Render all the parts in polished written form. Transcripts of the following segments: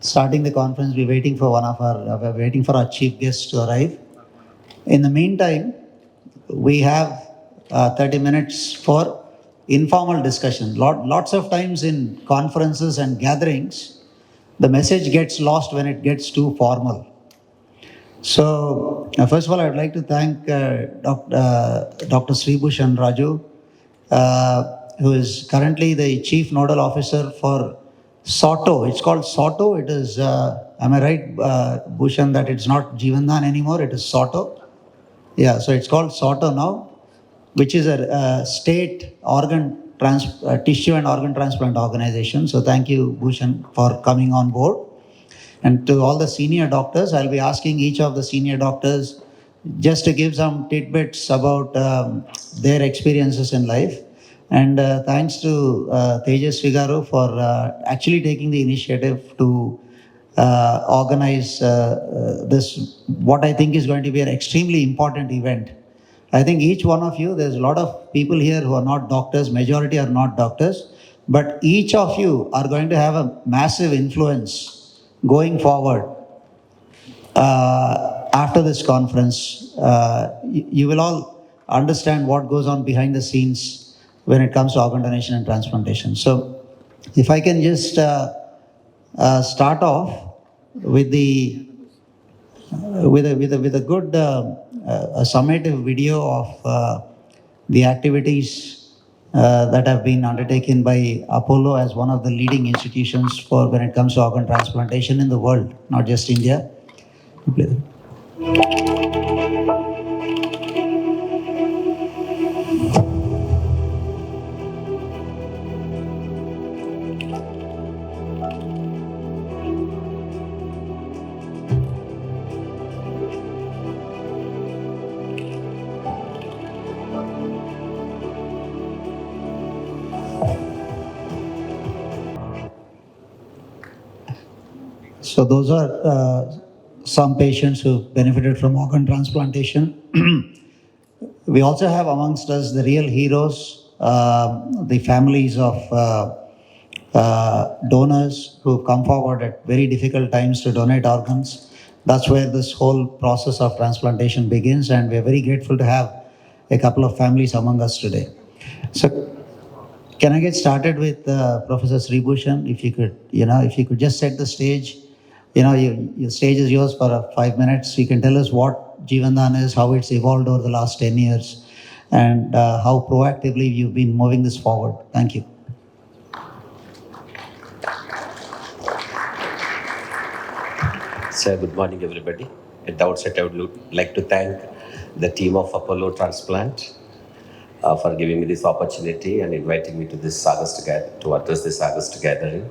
starting the conference, we're waiting for our chief guest to arrive. In the meantime, we have 30 minutes for informal discussion. Lots of times in conferences and gatherings, the message gets lost when it gets too formal. So, first of all, I would like to thank Dr. Sribhushan Raju, who is currently the Chief Nodal Officer for SOTO. It's called SOTO. It is, am I right, Bhushan, that it's not Jivandan anymore, it is SOTO? Yeah, so it's called SOTO now, which is a state tissue and organ transplant organization. So thank you, Bhushan, for coming on board. And to all the senior doctors, I'll be asking each of the senior doctors just to give some tidbits about their experiences in life. And thanks to Tejas Figaru for actually taking the initiative to organize this, what I think is going to be an extremely important event. I think each one of you, there's a lot of people here who are not doctors, majority are not doctors, but each of you are going to have a massive influence going forward. After this conference, you will all understand what goes on behind the scenes when it comes to organ donation and transplantation. So if I can just start off with a good summative video of the activities that have been undertaken by Apollo as one of the leading institutions for when it comes to organ transplantation in the world, not just India. So those are some patients who benefited from organ transplantation. We also have amongst us the real heroes, the families of donors who come forward at very difficult times to donate organs. That's where this whole process of transplantation begins, and we're very grateful to have a couple of families among us today. So can I get started with Professor Sribhushan? If you could just set the stage. Your stage is yours for 5 minutes. You can tell us what Jivandan is, how it's evolved over the last 10 years, and how proactively you've been moving this forward. Thank you. So good morning, everybody. At the outset, I would like to thank the team of Apollo Transplant for giving me this opportunity and inviting me to this to address this August gathering.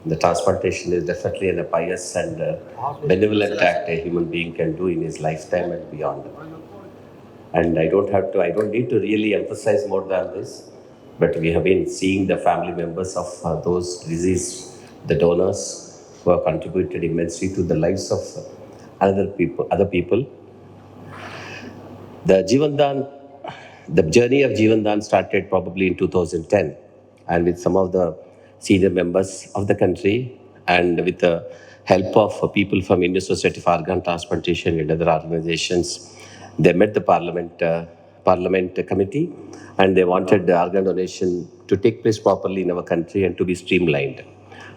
The transplantation is definitely a pious and benevolent act a human being can do in his lifetime and beyond. And I don't need to really emphasize more than this, but we have been seeing the family members of those deceased, the donors who have contributed immensely to the lives of other people. The journey of Jivandan started probably in 2010, and with some of the senior members of the country and with the help of people from Indian Society for Organ Transplantation and other organizations, they met the Parliament committee, and they wanted the organ donation to take place properly in our country and to be streamlined.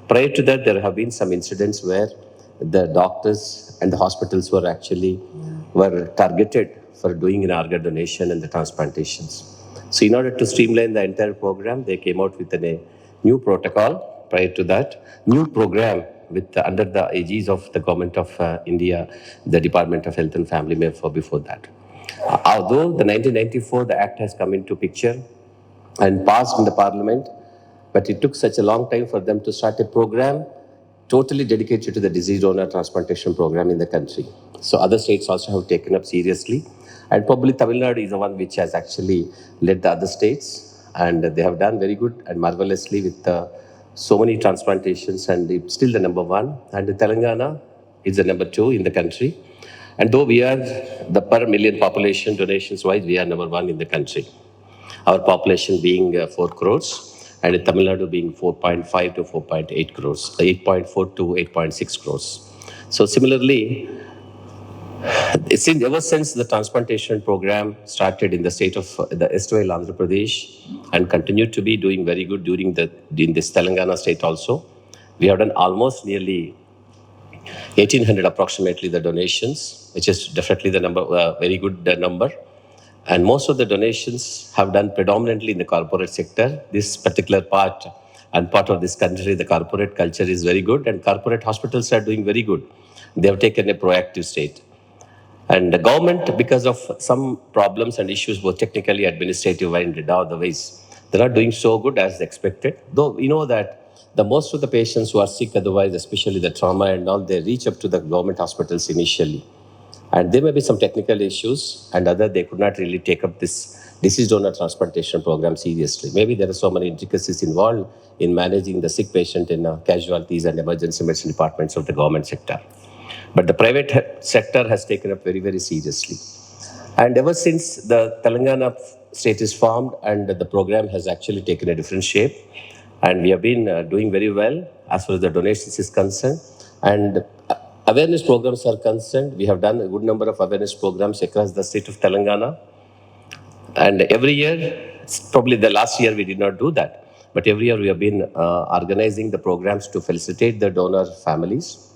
Prior to that, there have been some incidents where the doctors and the hospitals were targeted for doing an organ donation and the transplantations. So in order to streamline the entire program, they came out with a new protocol. Prior to that, new program under the aegis of the government of India, the Department of Health and Family Welfare before that. Although the 1994, the act has come into picture and passed in the parliament, but it took such a long time for them to start a program totally dedicated to the disease donor transplantation program in the country. So other states also have taken up seriously, and probably Tamil Nadu is the one which has actually led the other states. And they have done very good and marvelously with so many transplantations, and it's still the number one. And Telangana is the number 2 in the country. And though we are the per million population donations wise, we are number 1 in the country. Our population being 4 crores. and in Tamil Nadu being 4.5 to 4.8 crores, 8.4 to 8.6 crores. So similarly, ever since the transplantation program started in the state of the erstwhile Andhra Pradesh and continued to be doing very good in this Telangana state also, we have done almost nearly 1,800 approximately the donations, which is definitely the number, very good number. And most of the donations have done predominantly in the corporate sector. This particular part and part of this country, the corporate culture is very good, and corporate hospitals are doing very good. They have taken a proactive state. And the government, because of some problems and issues, both technically, administrative, and otherwise, they're not doing so good as expected. Though we know that the most of the patients who are sick otherwise, especially the trauma and all, they reach up to the government hospitals initially. And there may be some technical issues, and other they could not really take up this deceased donor transplantation program seriously. Maybe there are so many intricacies involved in managing the sick patient in casualties and emergency medicine departments of the government sector. But the private sector has taken up very, very seriously. And ever since the Telangana state is formed, and the program has actually taken a different shape, and we have been doing very well as far as the donations is concerned. And awareness programs are concerned, we have done a good number of awareness programs across the state of Telangana. And every year, probably the last year we did not do that, but every year we have been organizing the programs to felicitate the donor families.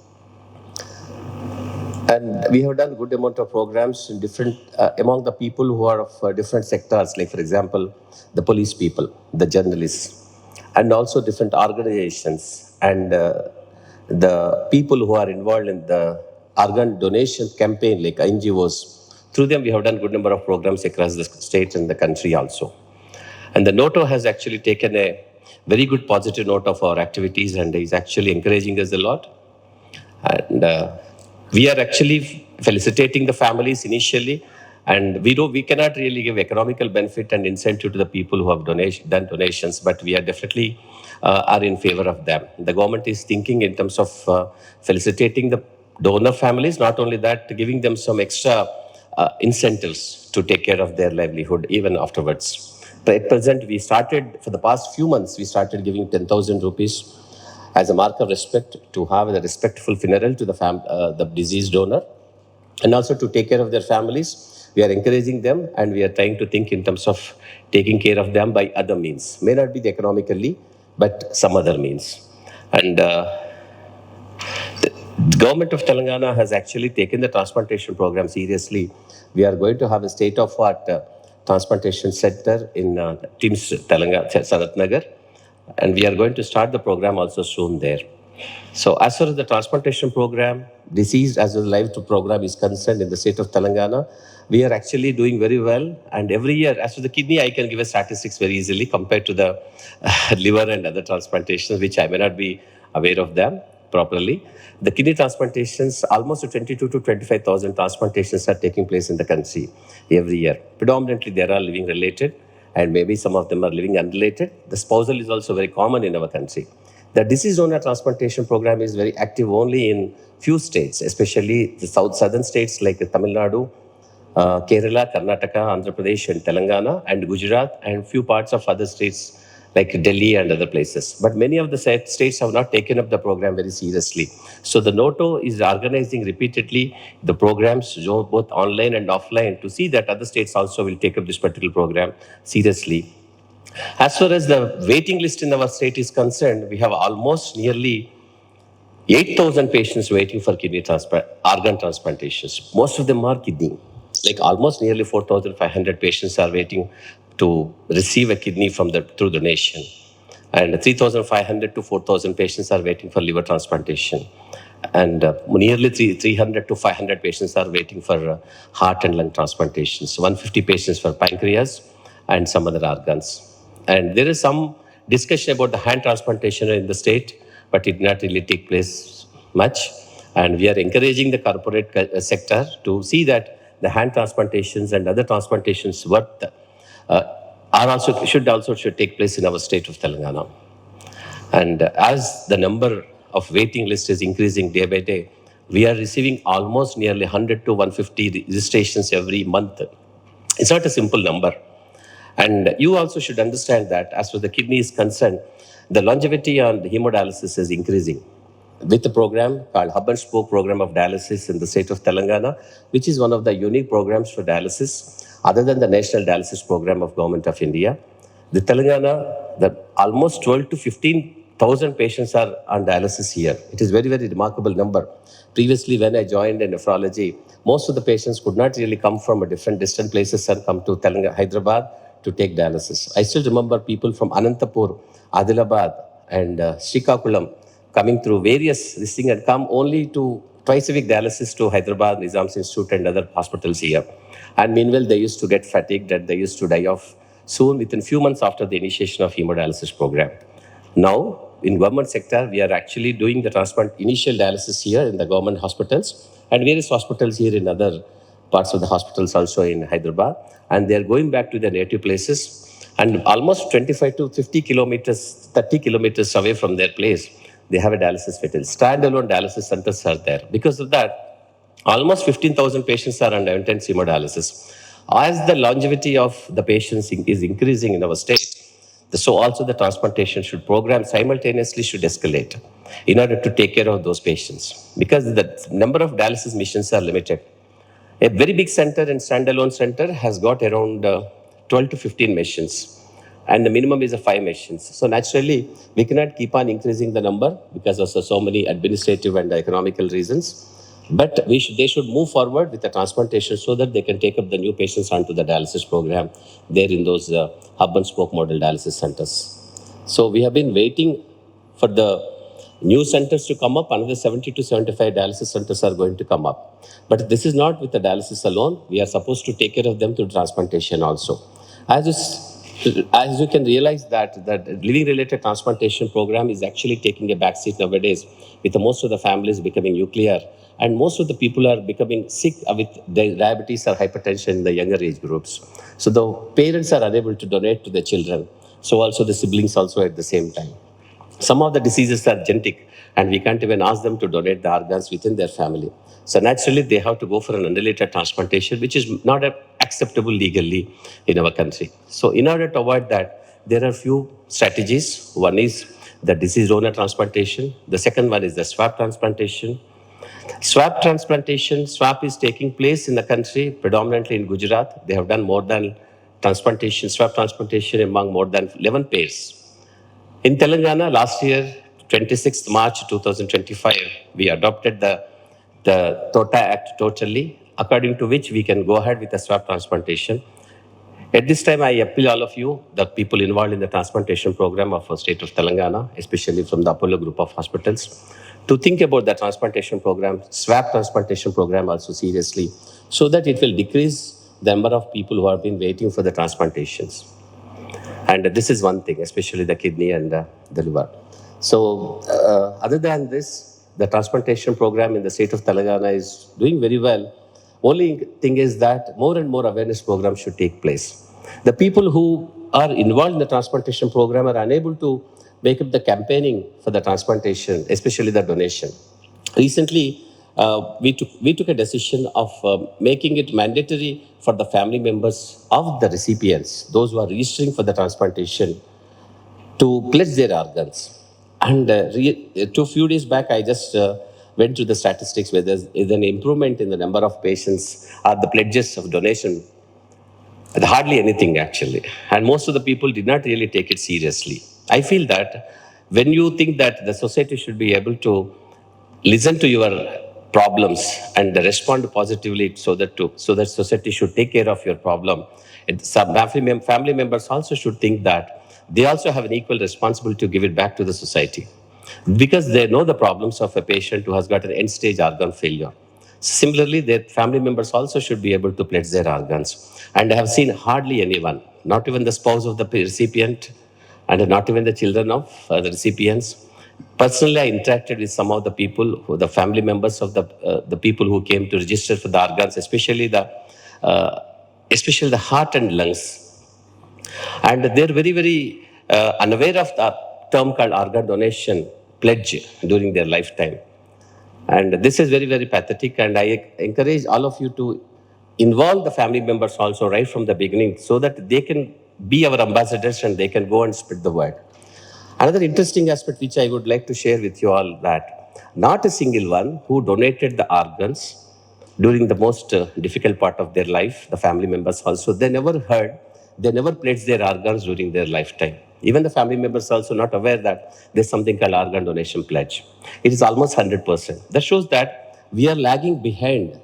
And we have done a good amount of programs in different, among the people who are of different sectors, like for example, the police people, the journalists, and also different organizations, and the people who are involved in the organ donation campaign, like NGOs. Through them, we have done a good number of programs across the state and the country also. And the NOTO has actually taken a very good positive note of our activities, and is actually encouraging us a lot. And we are actually felicitating the families initially, and we cannot really give economical benefit and incentive to the people who have done donations, but we are definitely are in favor of them. The government is thinking in terms of felicitating the donor families, not only that, giving them some extra incentives to take care of their livelihood even afterwards. But at present, we started, for the past few months, we started giving 10,000 rupees as a mark of respect, to have a respectful funeral to the deceased donor, and also to take care of their families. We are encouraging them, and we are trying to think in terms of taking care of them by other means. May not be the economically, but some other means. And the government of Telangana has actually taken the transplantation program seriously. We are going to have a state-of-art transplantation center in TIMS, Telangana, Sanat Nagar. And we are going to start the program also soon there. So as far as the transplantation program, deceased as well as live program is concerned in the state of Telangana, we are actually doing very well. And every year, as for the kidney, I can give a statistics very easily compared to the liver and other transplantations, which I may not be aware of them properly. The kidney transplantations, almost 22 to 25,000 transplantations are taking place in the country every year. Predominantly, they are living related, and maybe some of them are living unrelated. The spousal is also very common in our country. The deceased donor transplantation program is very active only in few states, especially the southern states like Tamil Nadu, Kerala, Karnataka, Andhra Pradesh, and Telangana, and Gujarat, and few parts of other states like Delhi and other places. But many of the states have not taken up the program very seriously. So the NOTO is organizing repeatedly the programs, both online and offline, to see that other states also will take up this particular program seriously. As far as the waiting list in our state is concerned, we have almost nearly 8,000 patients waiting for organ transplantations. Most of them are kidney. Like almost nearly 4,500 patients are waiting to receive a kidney through donation. And 3,500 to 4,000 patients are waiting for liver transplantation. And nearly 300 to 500 patients are waiting for heart and lung transplantations. 150 patients for pancreas and some other organs. And there is some discussion about the hand transplantation in the state, but it did not really take place much. And we are encouraging the corporate sector to see that the hand transplantations and other transplantations should take place in our state of Telangana. And as the number of waiting list is increasing day by day, we are receiving almost nearly 100 to 150 registrations every month. It's not a simple number. And you also should understand that as far as the kidney is concerned, the longevity on the hemodialysis is increasing with a program called Hub and Spoke Program of Dialysis in the state of Telangana, which is one of the unique programs for dialysis other than the National Dialysis Program of Government of India. The Telangana, the almost 12 to 15,000 patients are on dialysis here. It is very, very remarkable number. Previously, when I joined in nephrology, most of the patients could not really come from a different distant places and come to Telangana, Hyderabad to take dialysis. I still remember people from Anantapur, Adilabad, and Srikakulam coming through various this thing and come only to twice a week dialysis to Hyderabad, Nizam's Institute, and other hospitals here. And meanwhile, they used to get fatigued and they used to die off soon within few months after the initiation of hemodialysis program. Now, in government sector, we are actually doing the transplant initial dialysis here in the government hospitals and various hospitals here in other parts of the hospitals also in Hyderabad. And they are going back to their native places and almost 25 to 50 kilometers, 30 kilometers away from their place, they have a dialysis facility. Standalone dialysis centers are there. Because of that, almost 15,000 patients are under intense hemodialysis. As the longevity of the patients is increasing in our state, so also the transplantation should program simultaneously should escalate in order to take care of those patients because the number of dialysis machines are limited. A very big center and standalone center has got around 12 to 15 machines and the minimum is 5 machines. So naturally, we cannot keep on increasing the number because of so many administrative and economical reasons. But they should move forward with the transplantation so that they can take up the new patients onto the dialysis program there in those hub and spoke model dialysis centers. So we have been waiting for the new centers to come up. Another 70 to 75 dialysis centers are going to come up. But this is not with the dialysis alone. We are supposed to take care of them through transplantation also. As you can realize that the living-related transplantation program is actually taking a backseat nowadays with most of the families becoming nuclear and most of the people are becoming sick with diabetes or hypertension in the younger age groups. So the parents are unable to donate to their children. So also the siblings also at the same time. Some of the diseases are genetic and we can't even ask them to donate the organs within their family. So naturally, they have to go for an unrelated transplantation, which is not acceptable legally in our country. So in order to avoid that, there are few strategies. One is the disease donor transplantation. The second one is the swab transplantation. Swab transplantation, swab is taking place in the country, predominantly in Gujarat. They have done more than swab transplantation among more than 11 pairs. In Telangana, last year, 26th March 2025, we adopted the TOTA Act totally, according to which we can go ahead with the swab transplantation. At this time, I appeal all of you, the people involved in the transplantation program of the state of Telangana, especially from the Apollo group of hospitals, to think about the transplantation program, swab transplantation program also seriously, so that it will decrease the number of people who have been waiting for the transplantations. And this is one thing, especially the kidney and the liver. So other than this, the transplantation program in the state of Telangana is doing very well. Only thing is that more and more awareness programs should take place. The people who are involved in the transplantation program are unable to make up the campaigning for the transplantation, especially the donation. Recently, we took a decision of making it mandatory for the family members of the recipients, those who are registering for the transplantation, to pledge their organs. And a few days back, I just went through the statistics where there's an improvement in the number of patients or the pledges of donation. Hardly anything, actually. And most of the people did not really take it seriously. I feel that when you think that the society should be able to listen to your problems and respond positively so that society should take care of your problem, some family members also should think that they also have an equal responsibility to give it back to the society because they know the problems of a patient who has got an end-stage organ failure. Similarly, their family members also should be able to pledge their organs. And I have seen hardly anyone, not even the spouse of the recipient and not even the children of the recipients. Personally, I interacted with some of the people, the family members of the people who came to register for the organs, especially the heart and lungs. And they're very, very unaware of the term called organ donation pledge during their lifetime. And this is very, very pathetic. And I encourage all of you to involve the family members also right from the beginning so that they can be our ambassadors and they can go and spread the word. Another interesting aspect which I would like to share with you all that not a single one who donated the organs during the most difficult part of their life, the family members also, they never pledged their organs during their lifetime. Even the family members also not aware that there's something called organ donation pledge. It is almost 100%. That shows that we are lagging behind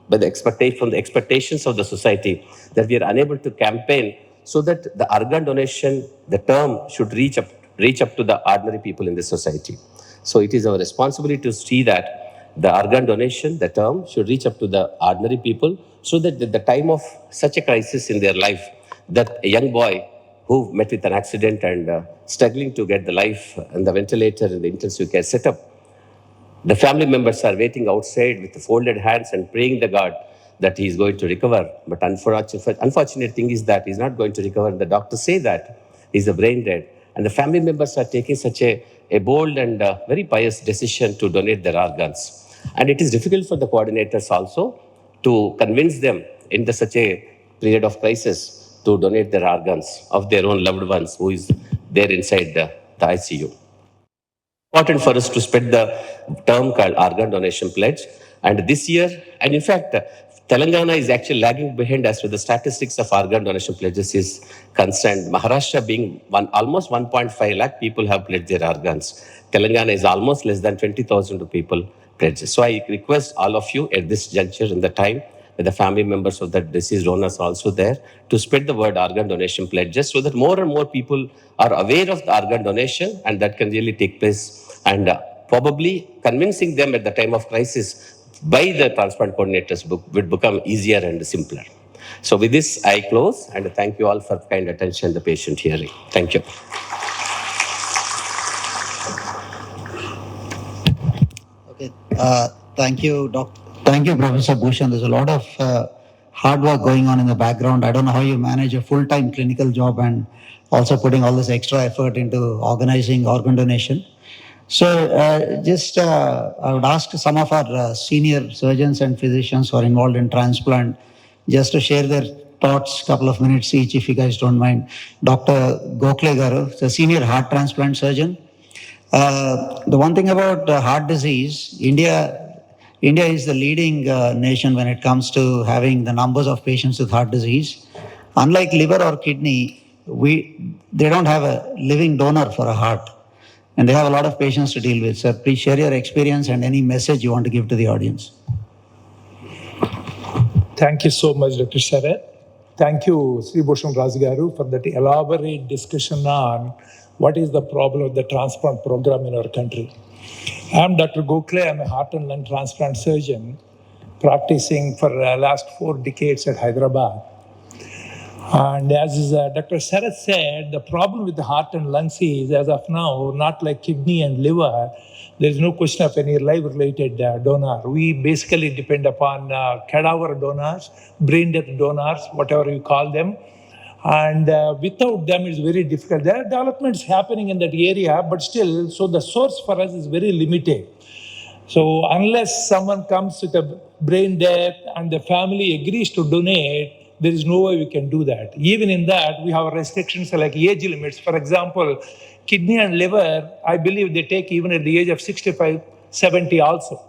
by the expectation from the expectations of the society, that we are unable to campaign so that the organ donation, the term should reach up to the ordinary people in the society. So it is our responsibility to see that the organ donation, the term, should reach up to the ordinary people so that at the time of such a crisis in their life, that a young boy who met with an accident and struggling to get the life and the ventilator and the intensive care set up, the family members are waiting outside with folded hands and praying the God that he is going to recover. But unfortunate thing is that he's not going to recover. The doctors say that he's a brain dead. And the family members are taking such a bold and very pious decision to donate their organs. And it is difficult for the coordinators also to convince them in such a period of crisis to donate their organs of their own loved ones who is there inside the ICU. Important for us to spread the term called organ donation pledge. And this year, and in fact, Telangana is actually lagging behind as to the statistics of organ donation pledges is concerned. Maharashtra being almost 1.5 lakh people have pledged their organs. Telangana is almost less than 20,000 people pledged. So I request all of you at this juncture in the time with the family members of the deceased donors also there to spread the word organ donation pledges so that more and more people are aware of the organ donation and that can really take place and probably convincing them at the time of crisis by the transplant coordinators would become easier and simpler. So with this, I close and thank you all for kind attention and the patient hearing. Thank you. Okay. Thank you, Doctor. Thank you, Professor Bhushan. There's a lot of hard work going on in the background. I don't know how you manage a full-time clinical job and also putting all this extra effort into organizing organ donation. So I would ask some of our senior surgeons and physicians who are involved in transplant just to share their thoughts, couple of minutes each, if you guys don't mind. Dr. Gokhale Garu, the senior heart transplant surgeon. The one thing about heart disease, India is the leading nation when it comes to having the numbers of patients with heart disease. Unlike liver or kidney, they don't have a living donor for a heart. And they have a lot of patients to deal with. So please share your experience and any message you want to give to the audience. Thank you so much, Dr. Sharat. Thank you, Sri Bhushan Rajgaru, for that elaborate discussion on what is the problem of the transplant program in our country. I'm Dr. Gokhale. I'm a heart and lung transplant surgeon practicing for the last 4 decades at Hyderabad. And as Dr. Sharat said, the problem with the heart and lungs is, as of now, not like kidney and liver, there is no question of any life-related donor. We basically depend upon cadaver donors, brain death donors, whatever you call them. And without them, it's very difficult. There are developments happening in that area, but still, so the source for us is very limited. So unless someone comes with a brain death and the family agrees to donate, there is no way we can do that. Even in that, we have restrictions like age limits. For example, kidney and liver, I believe they take even at the age of 65, 70 also.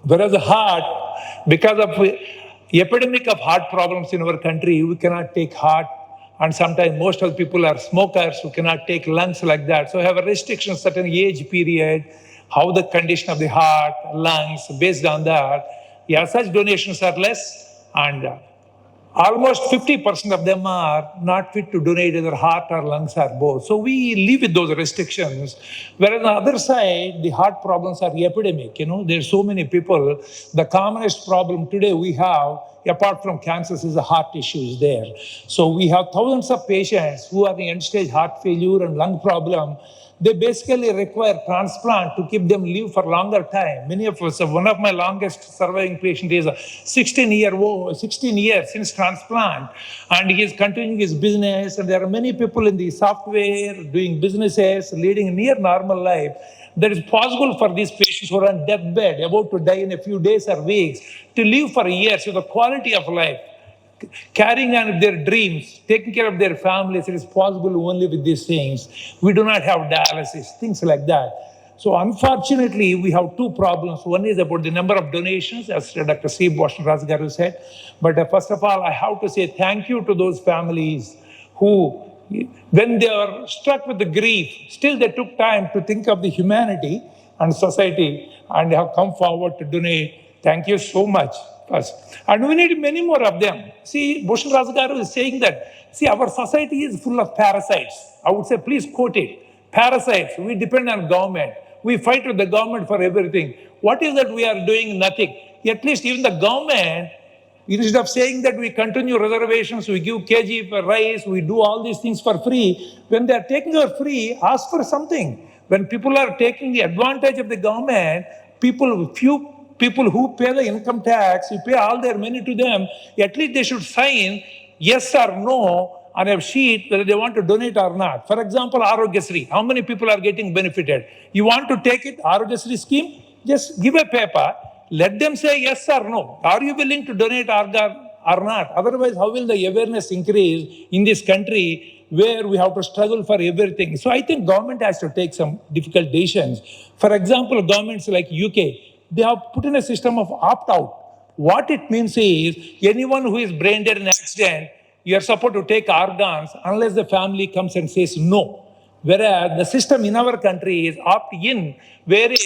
Whereas the heart, because of the epidemic of heart problems in our country, we cannot take heart. And sometimes most of the people are smokers who cannot take lungs like that. So we have a restriction, certain age period, how the condition of the heart, lungs, based on that. Yeah, such donations are less, and almost 50% of them are not fit to donate either heart or lungs or both. So we live with those restrictions. Whereas on the other side, the heart problems are epidemic. There's so many people. The commonest problem today we have, apart from cancers, is the heart issues there. So we have thousands of patients who are in end-stage heart failure and lung problem. They basically require transplant to keep them live for longer time. Many of us, one of my longest surviving patient is 16 years since transplant, and he is continuing his business. And there are many people in the software doing businesses, leading a near normal life. That is possible for these patients who are on deathbed, about to die in a few days or weeks, to live for years with a quality of life. carrying on their dreams, taking care of their families. It is possible only with these things. We do not have dialysis, things like that. So unfortunately, we have two problems. One is about the number of donations, as Dr. C. Boston Razgaru said. But first of all, I have to say thank you to those families who, when they are struck with the grief, still they took time to think of the humanity and society and have come forward to donate. Thank you so much. First. And we need many more of them. See, Bhushan Razgaru is saying that, see, our society is full of parasites. I would say, please quote it. Parasites. We depend on government. We fight with the government for everything. What is that we are doing? Nothing. At least even the government, instead of saying that we continue reservations, we give kg for rice, we do all these things for free, when they are taking for free, ask for something. When people are taking the advantage of the government, few people who pay the income tax, you pay all their money to them, at least they should sign yes or no on a sheet whether they want to donate or not. For example, Arogyasri, how many people are getting benefited? You want to take it, Arogyasri scheme? Just give a paper, let them say yes or no. Are you willing to donate organ or not? Otherwise, how will the awareness increase in this country where we have to struggle for everything? So I think government has to take some difficult decisions. For example, governments like UK, they have put in a system of opt-out. What it means is anyone who is brain dead in an accident, you are supposed to take organs unless the family comes and says no. Whereas the system in our country is opt-in, wherein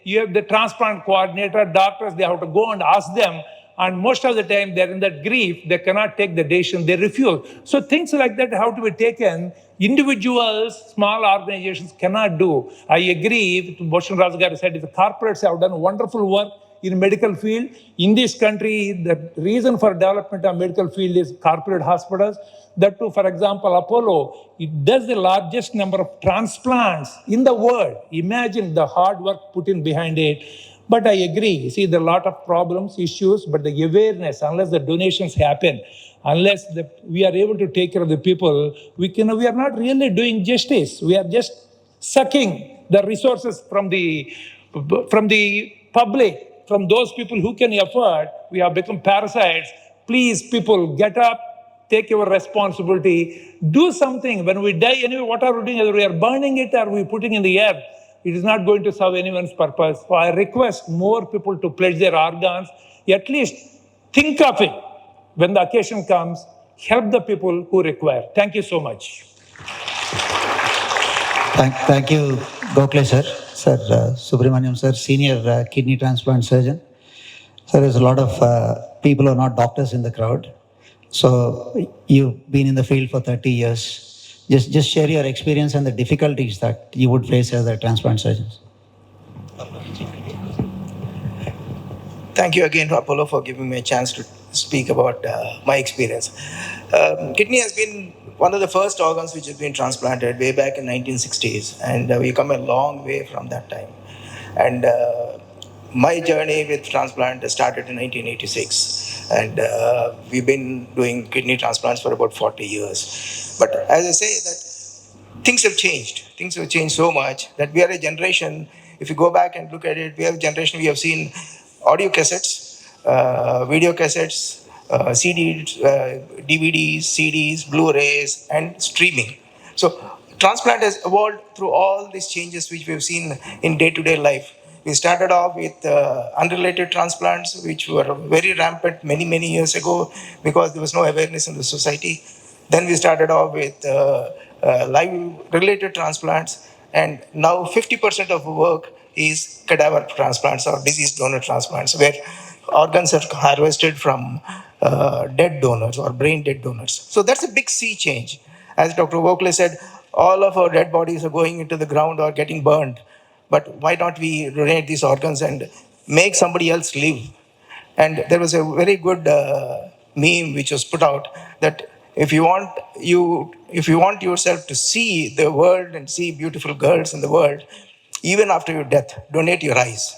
you have the transplant coordinator, doctors, they have to go and ask them. And most of the time, they're in that grief, they cannot take the decision, they refuse. So things like that have to be taken. Individuals, small organizations cannot do. I agree with Bhushan Razgaru said, the corporates have done wonderful work in medical field. In this country, the reason for development of medical field is corporate hospitals. That too, for example, Apollo, it does the largest number of transplants in the world. Imagine the hard work put in behind it. But I agree, see, there are a lot of problems, issues, but the awareness, unless the donations happen, unless we are able to take care of the people, we are not really doing justice. We are just sucking the resources from the public, from those people who can afford. We have become parasites. Please, people, get up, take your responsibility, do something. When we die, anyway, what are we doing? Either we are burning it or we are putting in the air. It is not going to serve anyone's purpose. So I request more people to pledge their organs. At least think of it. When the occasion comes, help the people who require. Thank you so much. Thank you, Gokhale sir. Sir, Subramaniam sir, senior kidney transplant surgeon. Sir, there's a lot of people who are not doctors in the crowd. So you've been in the field for 30 years. Just share your experience and the difficulties that you would face as a transplant surgeon. Thank you again to Apollo for giving me a chance to speak about my experience. Kidney has been one of the first organs which has been transplanted way back in 1960s, and we come a long way from that time. And my journey with transplant started in 1986, and we've been doing kidney transplants for about 40 years. But as I say, that things have changed. Things have changed so much that we are a generation, if you go back and look at it, we have a generation, we have seen audio cassettes, video cassettes, CDs, DVDs, CDs, Blu-rays, and streaming. So transplant has evolved through all these changes which we've seen in day-to-day life. We started off with unrelated transplants, which were very rampant many, many years ago because there was no awareness in the society. Then we started off with live-related transplants, and now 50% of the work is cadaver transplants or diseased donor transplants, where organs are harvested from dead donors or brain dead donors. So that's a big sea change. As Dr. Gokhale said, all of our dead bodies are going into the ground or getting burned. But why not we donate these organs and make somebody else live? And there was a very good meme which was put out that if you want yourself to see the world and see beautiful girls in the world, even after your death, donate your eyes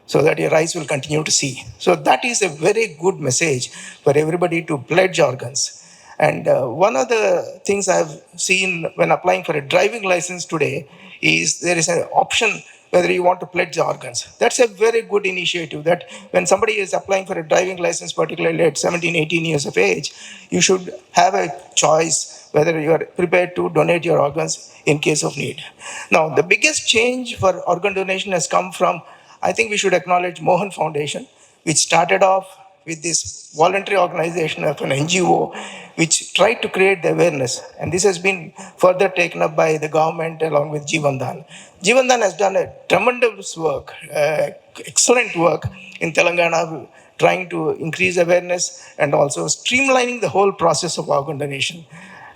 so that your eyes will continue to see. So that is a very good message for everybody to pledge organs. And one of the things I've seen when applying for a driving license today is there is an option whether you want to pledge the organs. That's a very good initiative, that when somebody is applying for a driving license, particularly at 17, 18 years of age, you should have a choice whether you are prepared to donate your organs in case of need. Now, the biggest change for organ donation has come from, I think we should acknowledge Mohan Foundation, which started off with this voluntary organization of an NGO, which tried to create the awareness. And this has been further taken up by the government along with Jeevan Dan. Jeevan Dan has done a tremendous work, excellent work in Telangana, trying to increase awareness and also streamlining the whole process of organ donation.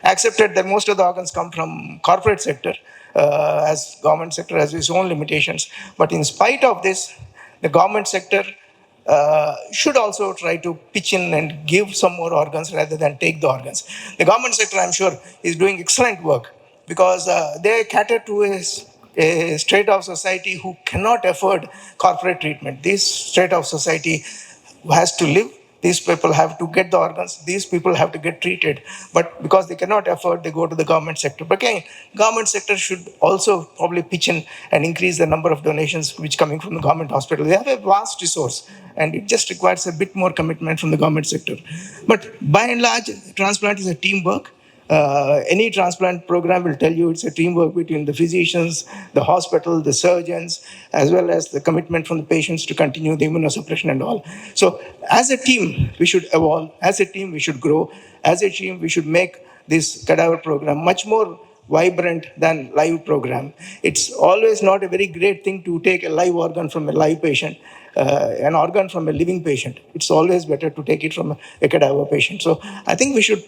Accepted that most of the organs come from corporate sector, as government sector has its own limitations. But in spite of this, the government sector should also try to pitch in and give some more organs rather than take the organs. The government sector, I'm sure, is doing excellent work because they cater to a strata of society who cannot afford corporate treatment. This strata of society has to live. These people have to get the organs. These people have to get treated. But because they cannot afford, they go to the government sector. But again, government sector should also probably pitch in and increase the number of donations which coming from the government hospital. They have a vast resource, and it just requires a bit more commitment from the government sector. But by and large, transplant is a teamwork. Any transplant program will tell you it's a teamwork between the physicians, the hospital, the surgeons, as well as the commitment from the patients to continue the immunosuppression and all. So as a team, we should evolve. As a team, we should grow. As a team, we should make this cadaver program much more vibrant than live program. It's always not a very great thing to take a live organ from a live patient, an organ from a living patient. It's always better to take it from a cadaver patient. So I think we should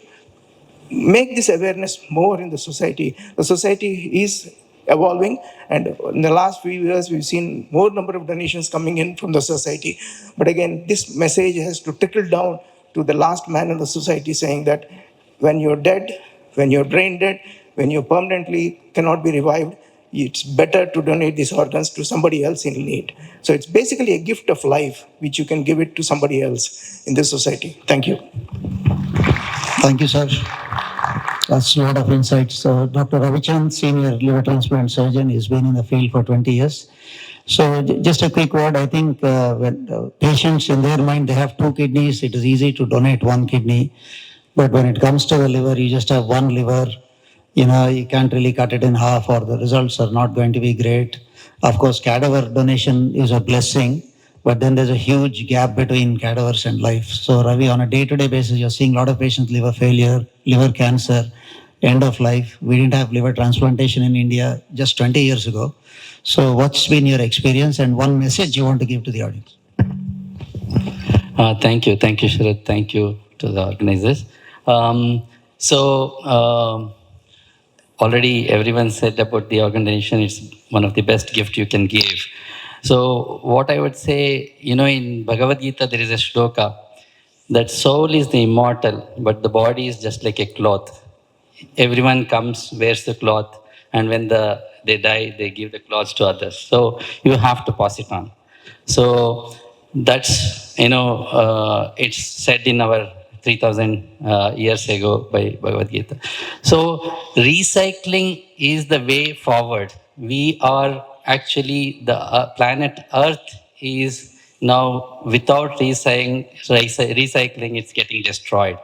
make this awareness more in the society. The society is evolving, and in the last few years, we've seen more number of donations coming in from the society. But again, this message has to trickle down to the last man in the society, saying that when you're dead, when you're brain dead, when you permanently cannot be revived, it's better to donate these organs to somebody else in need. So it's basically a gift of life, which you can give it to somebody else in this society. Thank you. Thank you, sir. That's a lot of insights. So, Dr. Ravichand, senior liver transplant surgeon, has been in the field for 20 years. So, just a quick word. I think when patients, in their mind, they have two kidneys. It is easy to donate one kidney. But when it comes to the liver, you just have one liver. You can't really cut it in half, or the results are not going to be great. Of course, cadaver donation is a blessing, but then there's a huge gap between cadavers and life. So, Ravi, on a day-to-day basis, you're seeing a lot of patients liver failure, liver cancer, end of life. We didn't have liver transplantation in India just 20 years ago. So, what's been your experience, and one message you want to give to the audience? Thank you, Sharad. Thank you to the organizers. Already everyone said about the organ donation. It's one of the best gifts you can give. So what I would say, in Bhagavad Gita, there is a shloka that soul is the immortal, but the body is just like a cloth. Everyone comes, wears the cloth, and when they die, they give the cloths to others. So you have to pass it on. So that's, it's said in our 3,000 years ago by Bhagavad Gita. So recycling is the way forward. We are actually, the planet Earth is now, without recycling, it's getting destroyed.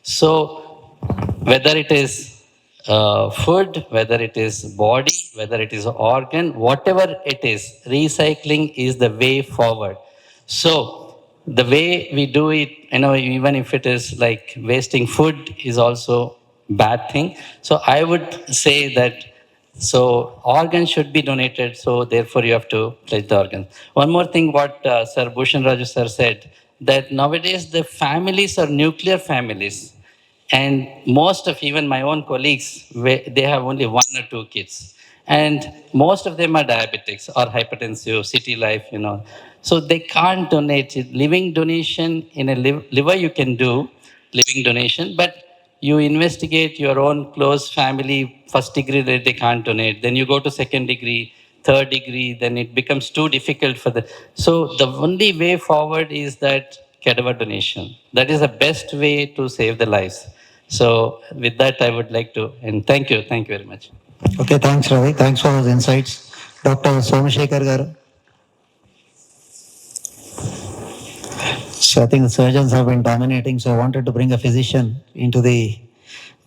So whether it is food, whether it is body, whether it is organ, whatever it is, recycling is the way forward. So the way we do it, even if it is like wasting food is also bad thing. So I would say that, so organs should be donated, so therefore you have to pledge the organs. One more thing, what Sir Bhushan Raju sir said, that nowadays the families are nuclear families. And most of even my own colleagues, they have only one or two kids. And most of them are diabetics or hypertensive, city life, So they can't donate it. Living donation in a liver you can do, living donation, but you investigate your own close family, first degree that they can't donate. Then you go to second degree, third degree, then it becomes too difficult for the... So the only way forward is that cadaver donation. That is the best way to save the lives. So with that, I would like to, and thank you very much. Okay, thanks, Ravi. Thanks for those insights. Dr. Somashekar garu. So I think the surgeons have been dominating, so I wanted to bring a physician into the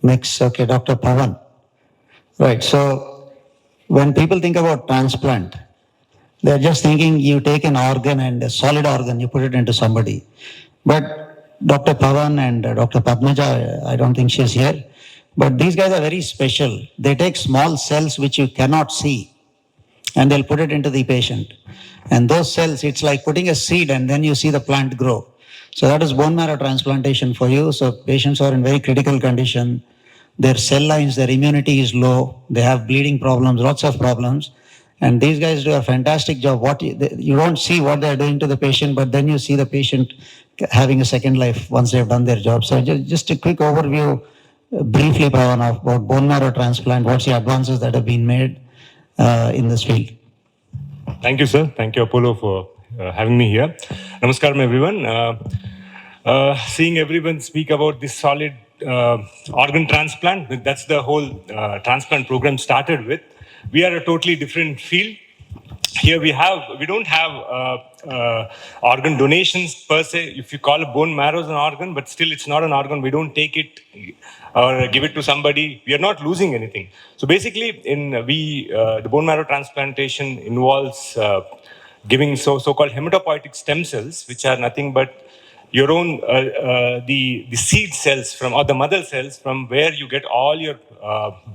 mix. Okay, Dr. Pavan. Right, so when people think about transplant, they're just thinking you take an organ and a solid organ, you put it into somebody. But Dr. Pavan and Dr. Padmaja, I don't think she's here, but these guys are very special. They take small cells which you cannot see and they'll put it into the patient. And those cells, it's like putting a seed and then you see the plant grow. So that is bone marrow transplantation for you. So patients are in very critical condition. Their cell lines, their immunity is low. They have bleeding problems, lots of problems. And these guys do a fantastic job. You don't see what they're doing to the patient, but then you see the patient having a second life once they've done their job. So just a quick overview, briefly, Pawan, about bone marrow transplant. What's the advances that have been made in this field? Thank you, sir. Thank you, Apollo, for having me here. Namaskaram, everyone. Seeing everyone speak about this solid organ transplant, that's the whole transplant program started with. We are a totally different field. Here we don't have organ donations per se. If you call a bone marrow as an organ, but still it's not an organ. We don't take it or give it to somebody. We are not losing anything. So basically, the bone marrow transplantation involves giving so-called hematopoietic stem cells, which are nothing but your own the seed cells or the mother cells from where you get all your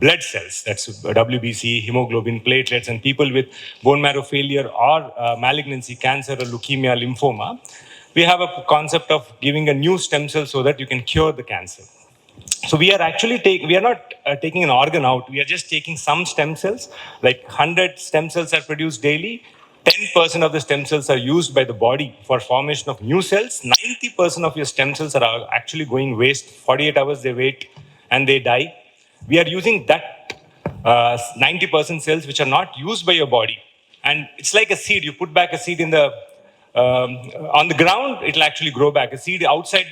blood cells. That's WBC, hemoglobin, platelets, and people with bone marrow failure or malignancy, cancer, or leukemia, lymphoma. We have a concept of giving a new stem cell so that you can cure the cancer. So we are not taking an organ out. We are just taking some stem cells, like 100 stem cells are produced daily. 10% of the stem cells are used by the body for formation of new cells. 90% of your stem cells are actually going waste. 48 hours they wait and they die. We are using that 90% cells which are not used by your body. And it's like a seed. You put back a seed in the on the ground, it'll actually grow back. A seed outside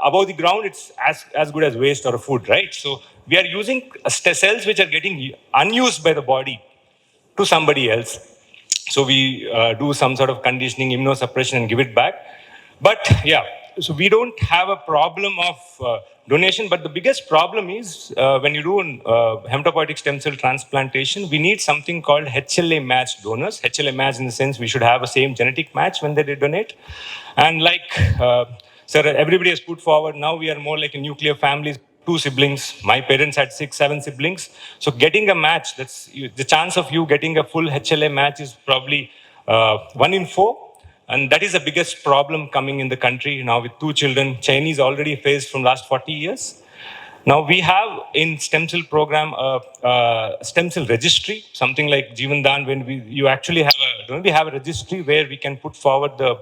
above the ground, it's as good as waste or a food, right? So we are using cells which are getting unused by the body to somebody else. So we do some sort of conditioning, immunosuppression, and give it back. But yeah, so we don't have a problem of donation. But the biggest problem is when you do hematopoietic stem cell transplantation, we need something called HLA matched donors. HLA matched in the sense we should have a same genetic match when they donate. And like sir, everybody has put forward, now we are more like a nuclear family. 2 siblings. My parents had 6, 7 siblings. So getting a match, the chance of you getting a full HLA match is probably 1 in 4. And that is the biggest problem coming in the country now with 2 children. Chinese already faced from last 40 years. Now we have in stem cell program stem cell registry, something like Jeevan Dan, when we have a registry where we can put forward the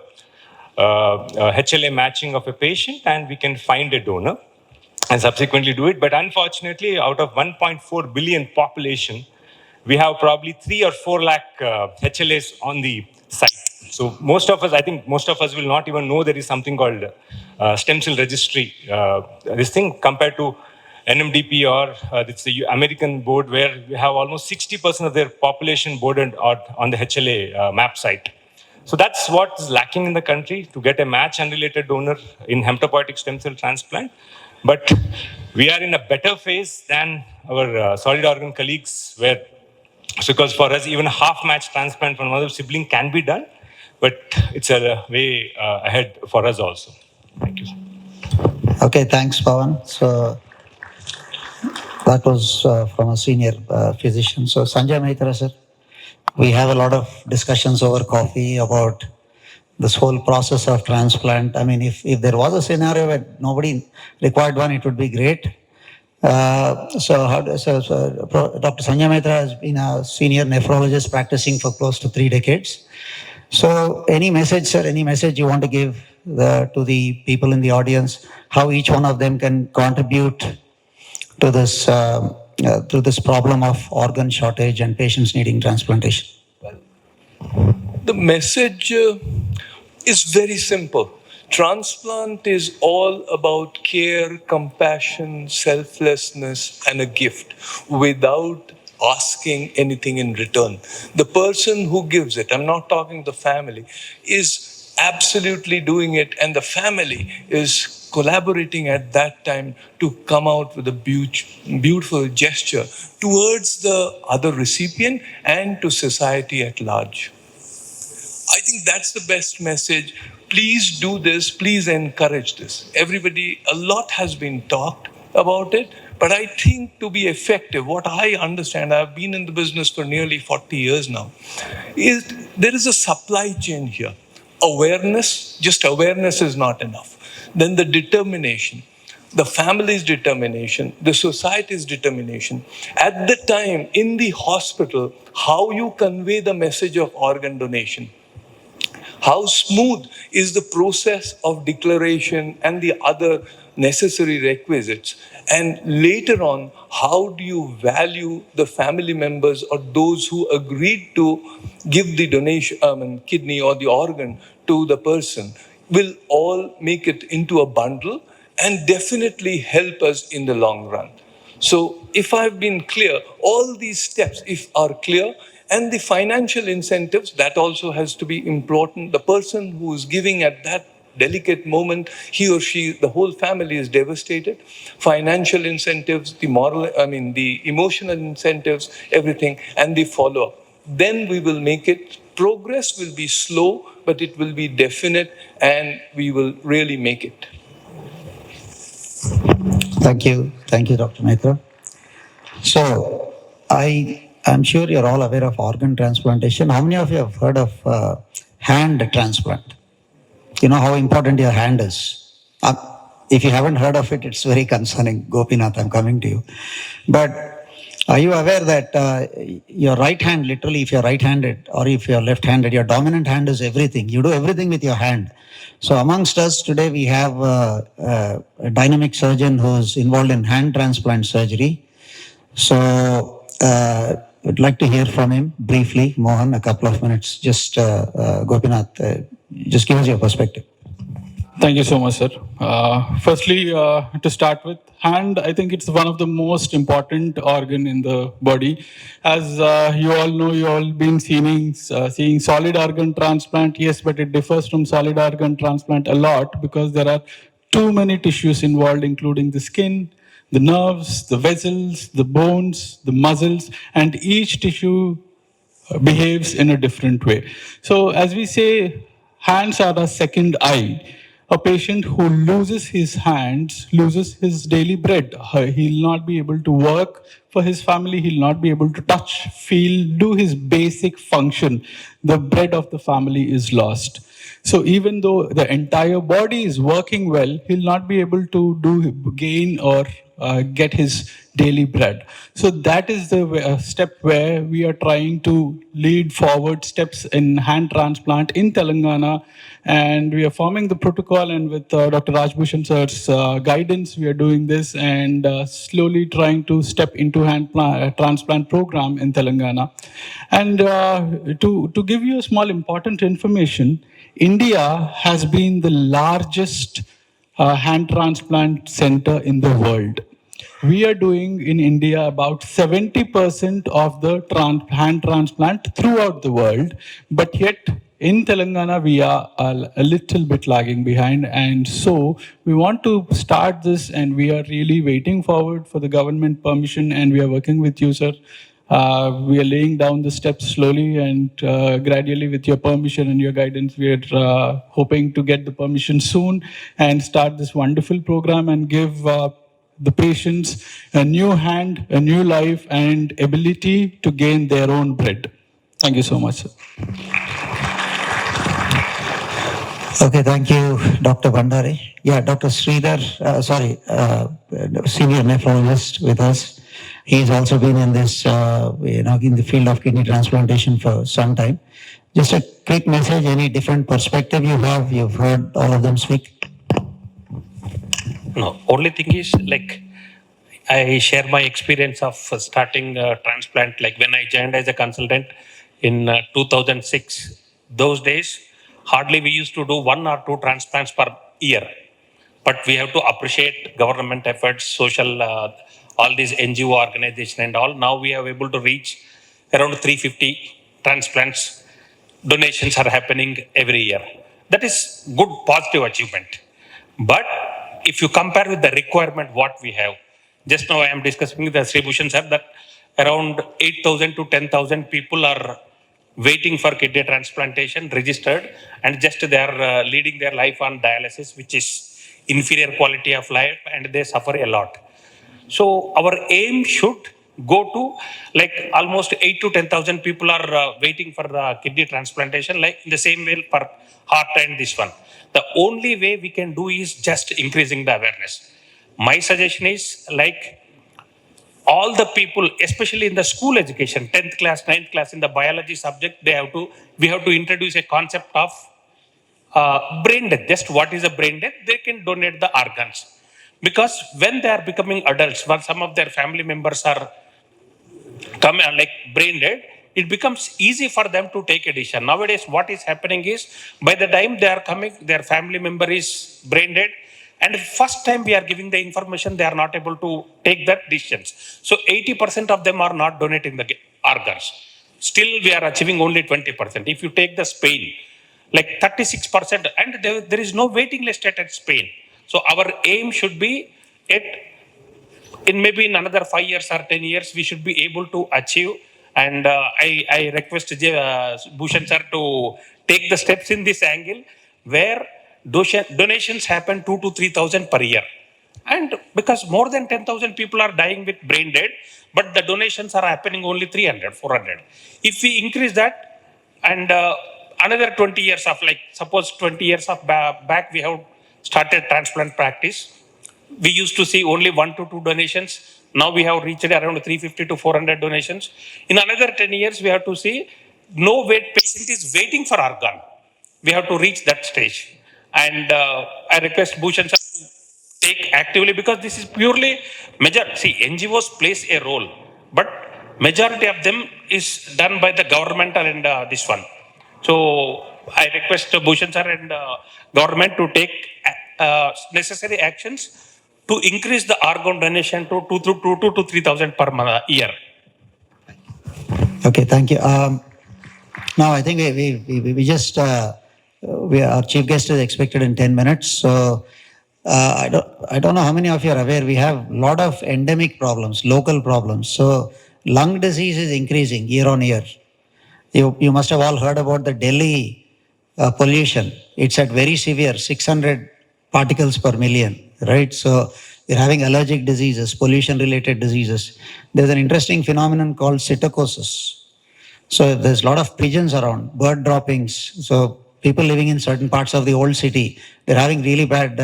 HLA matching of a patient and we can find a donor and subsequently do it. But unfortunately, out of 1.4 billion population, we have probably 3 or 4 lakh HLAs on the site. So I think most of us will not even know there is something called stem cell registry. This thing compared to NMDP or it's the American board where we have almost 60% of their population boarded on the HLA map site. So that's what is lacking in the country to get a match unrelated donor in hematopoietic stem cell transplant. But we are in a better phase than our solid organ colleagues because for us, even a half-match transplant from another sibling can be done, but it's a way ahead for us also. Thank you. Okay, thanks, Pawan. So that was from a senior physician. So Sanjay Maitra, sir, we have a lot of discussions over coffee about this whole process of transplant. I mean, if there was a scenario where nobody required one, it would be great. So Dr. Sanjay Maitra has been a senior nephrologist practicing for close to 3 decades. So any message, sir, any message you want to give to the people in the audience, how each one of them can contribute to this problem of organ shortage and patients needing transplantation? The message is very simple. Transplant is all about care, compassion, selflessness, and a gift. Without asking anything in return. The person who gives it, I'm not talking the family, is absolutely doing it, and the family is collaborating at that time to come out with a beautiful gesture towards the other recipient and to society at large. I think that's the best message. Please do this. Please encourage this. Everybody, a lot has been talked about it, but I think to be effective, what I understand, I've been in the business for nearly 40 years now, is there is a supply chain here. Awareness, just awareness is not enough. Then the determination, the family's determination, the society's determination. At the time in the hospital, how you convey the message of organ donation. How smooth is the process of declaration and the other necessary requisites? And later on, how do you value the family members or those who agreed to give the donation, kidney or the organ to the person? Will all make it into a bundle and definitely help us in the long run. So if I've been clear, all these steps, if are clear, and the financial incentives, that also has to be important. The person who is giving at that delicate moment, he or she, the whole family is devastated. Financial incentives, the emotional incentives, everything, and the follow-up. Then we will make it. Progress will be slow, but it will be definite, and we will really make it. Thank you. Thank you, Dr. Mehta. So, I'm sure you're all aware of organ transplantation. How many of you have heard of hand transplant? You know how important your hand is. If you haven't heard of it, it's very concerning. Gopinath, I'm coming to you. But are you aware that your right hand, literally, if you're right-handed or if you're left-handed, your dominant hand is everything. You do everything with your hand. So amongst us today, we have a dynamic surgeon who's involved in hand transplant surgery. So I'd like to hear from him briefly. Mohan, a couple of minutes. Just Gopinath, just give us your perspective. Thank you so much, sir. Firstly, to start with, hand, I think it's one of the most important organ in the body. As you all know, you all been seeing solid organ transplant, yes, but it differs from solid organ transplant a lot because there are too many tissues involved, including the skin, the nerves, the vessels, the bones, the muscles, and each tissue behaves in a different way. So as we say, hands are a second eye. A patient who loses his hands loses his daily bread. He'll not be able to work for his family. He'll not be able to touch, feel, do his basic function. The bread of the family is lost. So even though the entire body is working well, he'll not be able to gain or get his daily bread. So that is the step where we are trying to lead forward steps in hand transplant in Telangana. And we are forming the protocol, and with Dr. Rajbhushan sir's guidance, we are doing this and slowly trying to step into hand transplant program in Telangana. And to give you a small important information, India has been the largest hand transplant center in the world. We are doing in India about 70% of the hand transplant throughout the world, but yet in Telangana, we are a little bit lagging behind. And so we want to start this, and we are really waiting forward for the government permission, and we are working with you, sir. We are laying down the steps slowly and gradually with your permission and your guidance. We are hoping to get the permission soon and start this wonderful program and give the patients a new hand, a new life, and ability to gain their own bread. Thank you so much, sir. Okay, thank you, Dr. Bandari. Yeah, Dr. Sridhar, senior nephrologist with us. He's also been in this, in the field of kidney transplantation for some time. Just a quick message, any different perspective you have, you've heard all of them speak? No, only thing is I share my experience of starting transplant. Like when I joined as a consultant in 2006, those days, hardly we used to do 1 or 2 transplants per year. But we have to appreciate government efforts, social all these NGO organization and all. Now we are able to reach around 350 transplants. Donations are happening every year. That is good, positive achievement. But if you compare with the requirement what we have, just now I am discussing with the Sri Bhushan sir that around 8,000 to 10,000 people are waiting for kidney transplantation, registered, and just they are leading their life on dialysis, which is inferior quality of life, and they suffer a lot. So our aim should go to like almost 8 to 10,000 people are waiting for kidney transplantation, like in the same way for heart and this one. The only way we can do is just increasing the awareness. My suggestion is like all the people, especially in the school education, 10th class, 9th class, in the biology subject, we have to introduce a concept of brain death. Just what is a brain death? They can donate the organs. Because when they are becoming adults, when some of their family members are like brain dead, it becomes easy for them to take a decision. Nowadays, what is happening is, by the time they are coming, their family member is brain dead, and first time we are giving the information, they are not able to take that decisions. So 80% of them are not donating the organs. Still, we are achieving only 20%. If you take the Spain, like 36%, and there is no waiting list at Spain. So our aim should be in maybe in another 5 years or 10 years, we should be able to achieve. And I request Bhushan sir to take the steps in this angle where donations happen 2 to 3,000 per year. And because more than 10,000 people are dying with brain dead, but the donations are happening only 300, 400. If we increase that, and another 20 years of, like, suppose 20 years of back, we have started transplant practice. We used to see only 1 to 2 donations. Now we have reached around 350 to 400 donations. In another 10 years, we have to see no wait patient is waiting for organ. We have to reach that stage. And I request Bhushan sir to take actively, because this is purely see, NGOs plays a role, but majority of them is done by the government and this one. So I request Bhushan sir and government to take necessary actions to increase the organ donation to 2 to 3,000 per year. Okay, thank you. Now, I think we just, our chief guest is expected in 10 minutes. So I don't know how many of you are aware, we have a lot of endemic problems, local problems. So lung disease is increasing year on year. You must have all heard about the Delhi pollution. It's at very severe, 600 particles per million, right? So you're having allergic diseases, pollution-related diseases. There's an interesting phenomenon called psittacosis. So there's a lot of pigeons around, bird droppings. So people living in certain parts of the old city, they're having really bad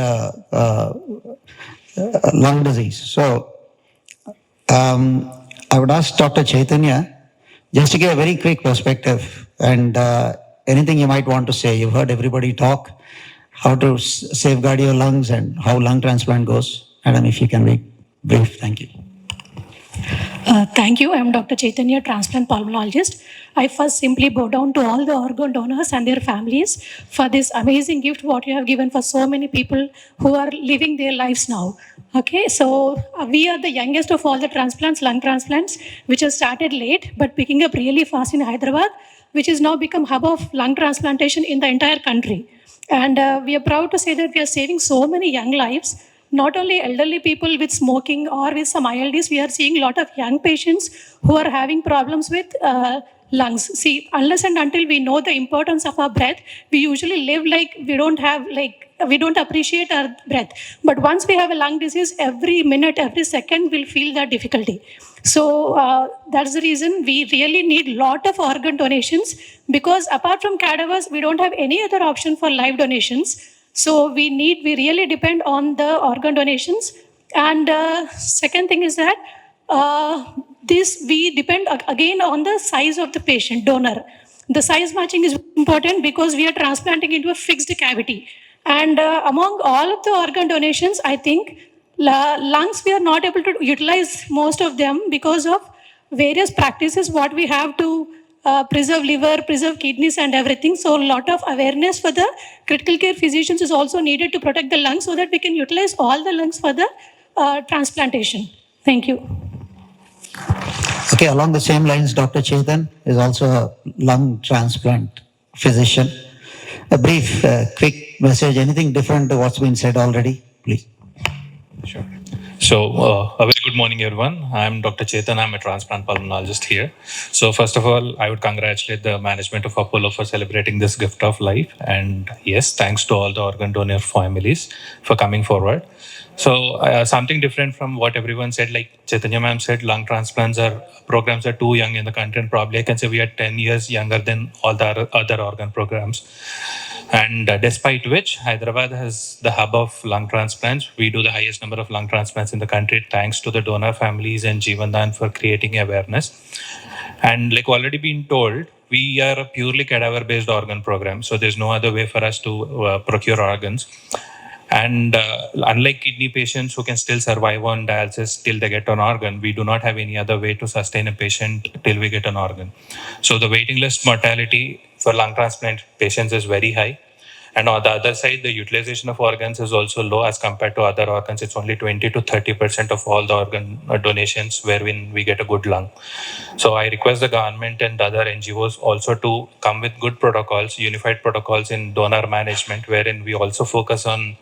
lung disease. So I would ask Dr. Chaitanya just to give a very quick perspective and anything you might want to say. You've heard everybody talk how to safeguard your lungs and how lung transplant goes. Madam, if you can be brief, thank you. Thank you. I am Dr. Chaitanya, transplant pulmonologist. I first simply bow down to all the organ donors and their families for this amazing gift what you have given for so many people who are living their lives now. Okay, so we are the youngest of all the transplants, lung transplants, which has started late but picking up really fast in Hyderabad, which has now become hub of lung transplantation in the entire country. And we are proud to say that we are saving so many young lives. Not only elderly people with smoking or with some ILDs, we are seeing a lot of young patients who are having problems with lungs. See, unless and until we know the importance of our breath, we usually live like we don't appreciate our breath. But once we have a lung disease, every minute, every second, we'll feel that difficulty. So that's the reason we really need a lot of organ donations, because apart from cadavers, we don't have any other option for live donations. So we really depend on the organ donations. And second thing is that we depend again on the size of the patient donor. The size matching is important because we are transplanting into a fixed cavity. And among all of the organ donations, I think lungs we are not able to utilize most of them because of various practices what we have to preserve liver, preserve kidneys and everything. So a lot of awareness for the critical care physicians is also needed to protect the lungs so that we can utilize all the lungs for the transplantation. Thank you. Okay, along the same lines, Dr. Chetan is also a lung transplant physician. A brief, quick message, anything different to what's been said already, please. Sure. So, a very good morning, everyone. I'm Dr. Chetan. I'm a transplant pulmonologist here. So, first of all, I would congratulate the management of Apollo for celebrating this gift of life. And yes, thanks to all the organ donor families for coming forward. So, something different from what everyone said, like Chaitanya ma'am said, lung transplants programs are too young in the country. And probably I can say we are 10 years younger than all the other organ programs. And despite which, Hyderabad has the hub of lung transplants. We do the highest number of lung transplants in the country, thanks to the donor families and Jeevandan for creating awareness. And like already been told, we are a purely cadaver-based organ program. So there's no other way for us to procure organs. And unlike kidney patients who can still survive on dialysis till they get an organ, we do not have any other way to sustain a patient till we get an organ. So the waiting list mortality for lung transplant patients is very high. And on the other side, the utilization of organs is also low as compared to other organs. It's only 20 to 30% of all the organ donations wherein we get a good lung. So I request the government and other NGOs also to come with good protocols, unified protocols in donor management, wherein we also focus on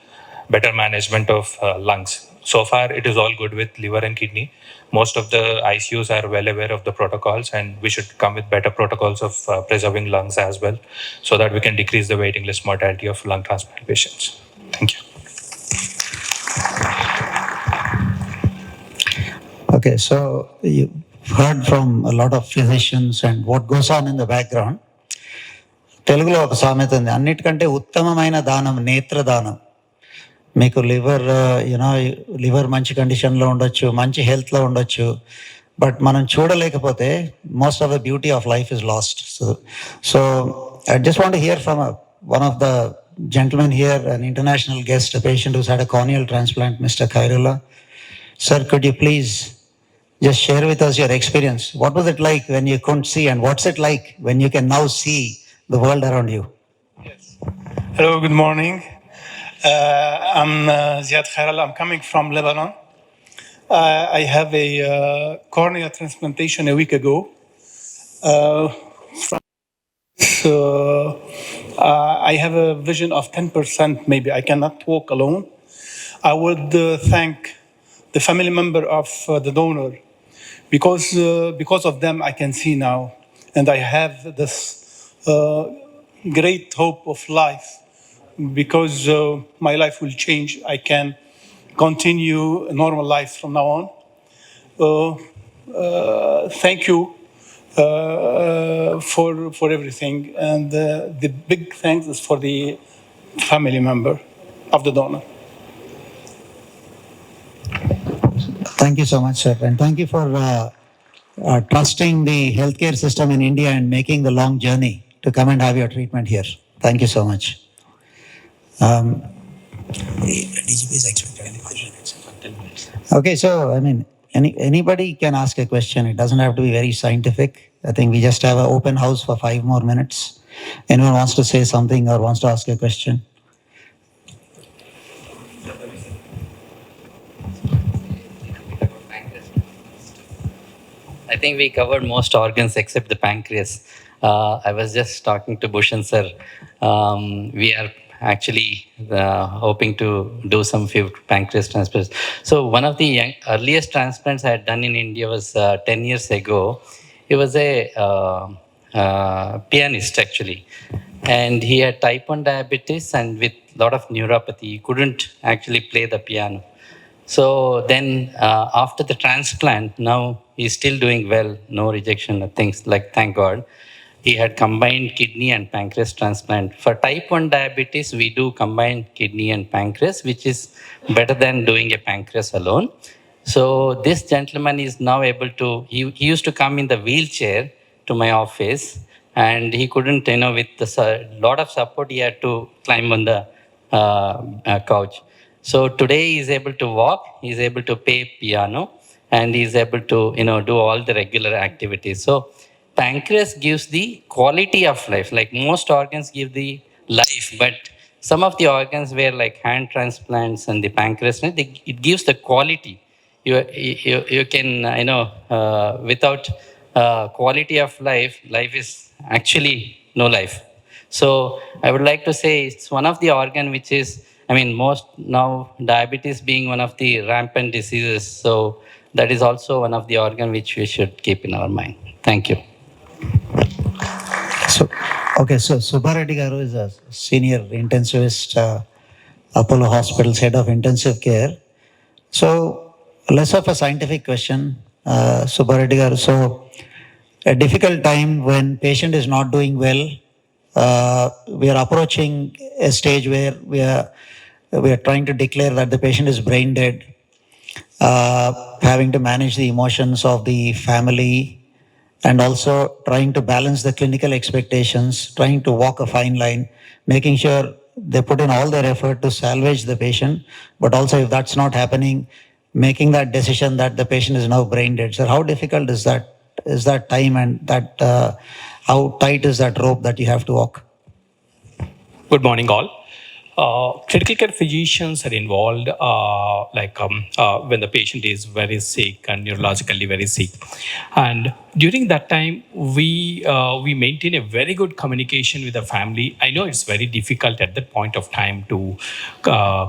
better management of lungs. So far, it is all good with liver and kidney. Most of the ICUs are well aware of the protocols, and we should come with better protocols of preserving lungs as well, so that we can decrease the waiting list mortality of lung transplant patients. Thank you. Okay, so you heard from a lot of physicians and what goes on in the background. తెలుగులో ఒక సామెత ఉంది, అన్నిటికంటే ఉత్తమమైన దానం నేత్రదానం. మీకు liver మంచి కండిషన్లో ఉండొచ్చు, మంచి హెల్త్లో ఉండొచ్చు, బట్ మనం చూడలేకపోతే most of the beauty of life is lost. So I just want to hear from one of the gentlemen here, an international guest, a patient who's had a corneal transplant, Mr. Khairullah. Sir, could you please just share with us your experience? What was it like when you couldn't see, and what's it like when you can now see the world around you? Yes. Hello, good morning. I'm Ziad Khairullah. I'm coming from Lebanon. I have a cornea transplantation a week ago. I have a vision of 10%, maybe. I cannot walk alone. I would thank the family member of the donor because of them I can see now, and I have this great hope of life because my life will change. I can continue a normal life from now on. Thank you for everything, and the big thanks is for the family member of the donor. Thank you so much, sir, and thank you for trusting the healthcare system in India and making the long journey to come and have your treatment here. Thank you so much. Okay, so I mean, anybody can ask a question. It doesn't have to be very scientific. I think we just have an open house for 5 more minutes. Anyone wants to say something or wants to ask a question? I think we covered most organs except the pancreas. I was just talking to Bhushan sir. We are actually hoping to do some few pancreas transplants. So one of the earliest transplants I had done in India was 10 years ago. He was a pianist actually, and he had type 1 diabetes and with a lot of neuropathy. He couldn't actually play the piano. So then after the transplant, now he's still doing well, no rejection, things like, thank God. He had combined kidney and pancreas transplant. For type 1 diabetes, we do combine kidney and pancreas, which is better than doing a pancreas alone. So this gentleman is now able to, he used to come in the wheelchair to my office, and he couldn't, with the lot of support, he had to climb on the couch. So today he is able to walk, he is able to play piano, and he is able to, do all the regular activities. So pancreas gives the quality of life. Like most organs give the life, but some of the organs where like hand transplants and the pancreas, it gives the quality. you can, without quality of life, life is actually no life. So I would like to say it's one of the organ which is, most now diabetes being one of the rampant diseases. So that is also one of the organ which we should keep in our mind. Thank you. So, okay, so Subbareddy Garu is a senior intensivist, Apollo Hospital's head of intensive care. So, less of a scientific question, Subbareddy Garu. So, a difficult time when patient is not doing well, we are approaching a stage where we are trying to declare that the patient is brain dead, having to manage the emotions of the family, and also trying to balance the clinical expectations, trying to walk a fine line, making sure they put in all their effort to salvage the patient, but also if that's not happening, making that decision that the patient is now brain dead. So how difficult is that? Is that time, and that how tight is that rope that you have to walk? Good morning, all. Critical care physicians are involved when the patient is very sick and neurologically very sick. And during that time, we maintain a very good communication with the family. I know it's very difficult at that point of time to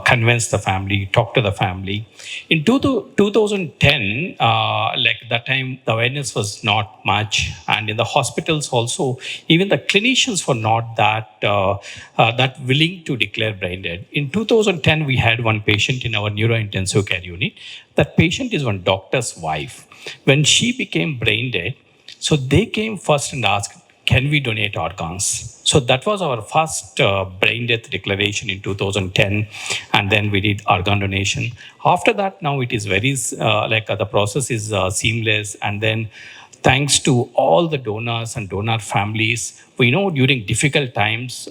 convince the family, talk to the family. In 2010, that time, the awareness was not much. And in the hospitals also, even the clinicians were not that willing to declare brain dead. In 2010, we had one patient in our neurointensive care unit. That patient is one doctor's wife. When she became brain dead, so they came first and asked, can we donate organs? So that was our first brain death declaration in 2010. And then we did organ donation. After that, now it is very, the process is seamless. And then thanks to all the donors and donor families, we know during difficult times,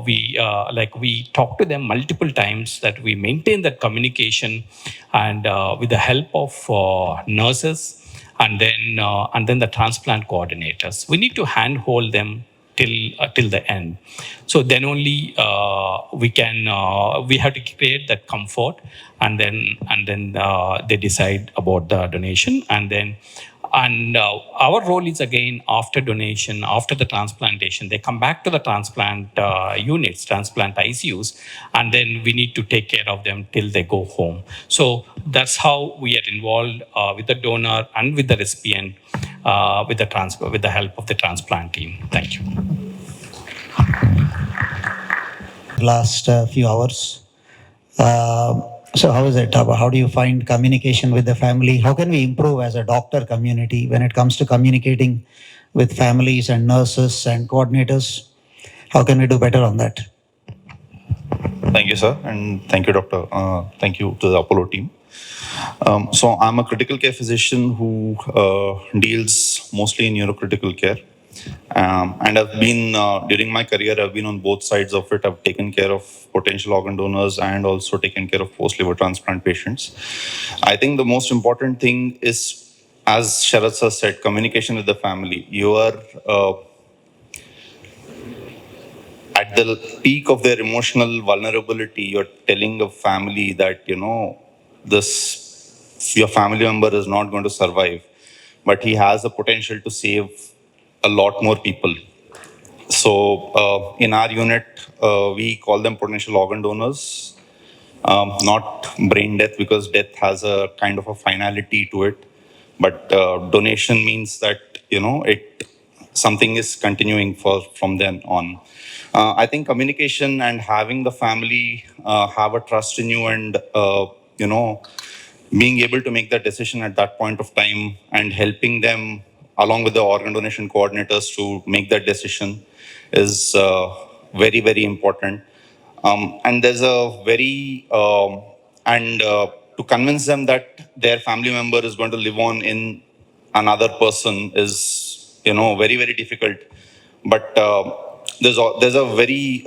we talk to them multiple times, that we maintain that communication, and with the help of nurses and then the transplant coordinators, we need to handhold them till the end. So then only we have to create that comfort, and then they decide about the donation, and our role is again after donation, after the transplantation, they come back to the transplant units, transplant ICUs, and then we need to take care of them till they go home. So that's how we are involved with the donor and with the recipient, with the help of the transplant team. Thank you. Last few hours. So how is it? How do you find communication with the family? How can we improve as a doctor community when it comes to communicating with families and nurses and coordinators? How can we do better on that? Thank you, sir, and thank you, doctor. Thank you to the Apollo team. So I'm a critical care physician who deals mostly in neurocritical care. And I've been, during my career, I've been on both sides of it. I've taken care of potential organ donors and also taken care of post-liver transplant patients. I think the most important thing is, as Sharad sir said, communication with the family. You are at the peak of their emotional vulnerability. You're telling a family that, your family member is not going to survive, but he has the potential to save a lot more people. So in our unit, we call them potential organ donors, not brain death, because death has a kind of a finality to it. But donation means that, something is continuing from then on. I think communication and having the family have a trust in you, and, being able to make that decision at that point of time and helping them along with the organ donation coordinators to make that decision is very, very important. And there's a very, to convince them that their family member is going to live on in another person is, very, very difficult. But there's a very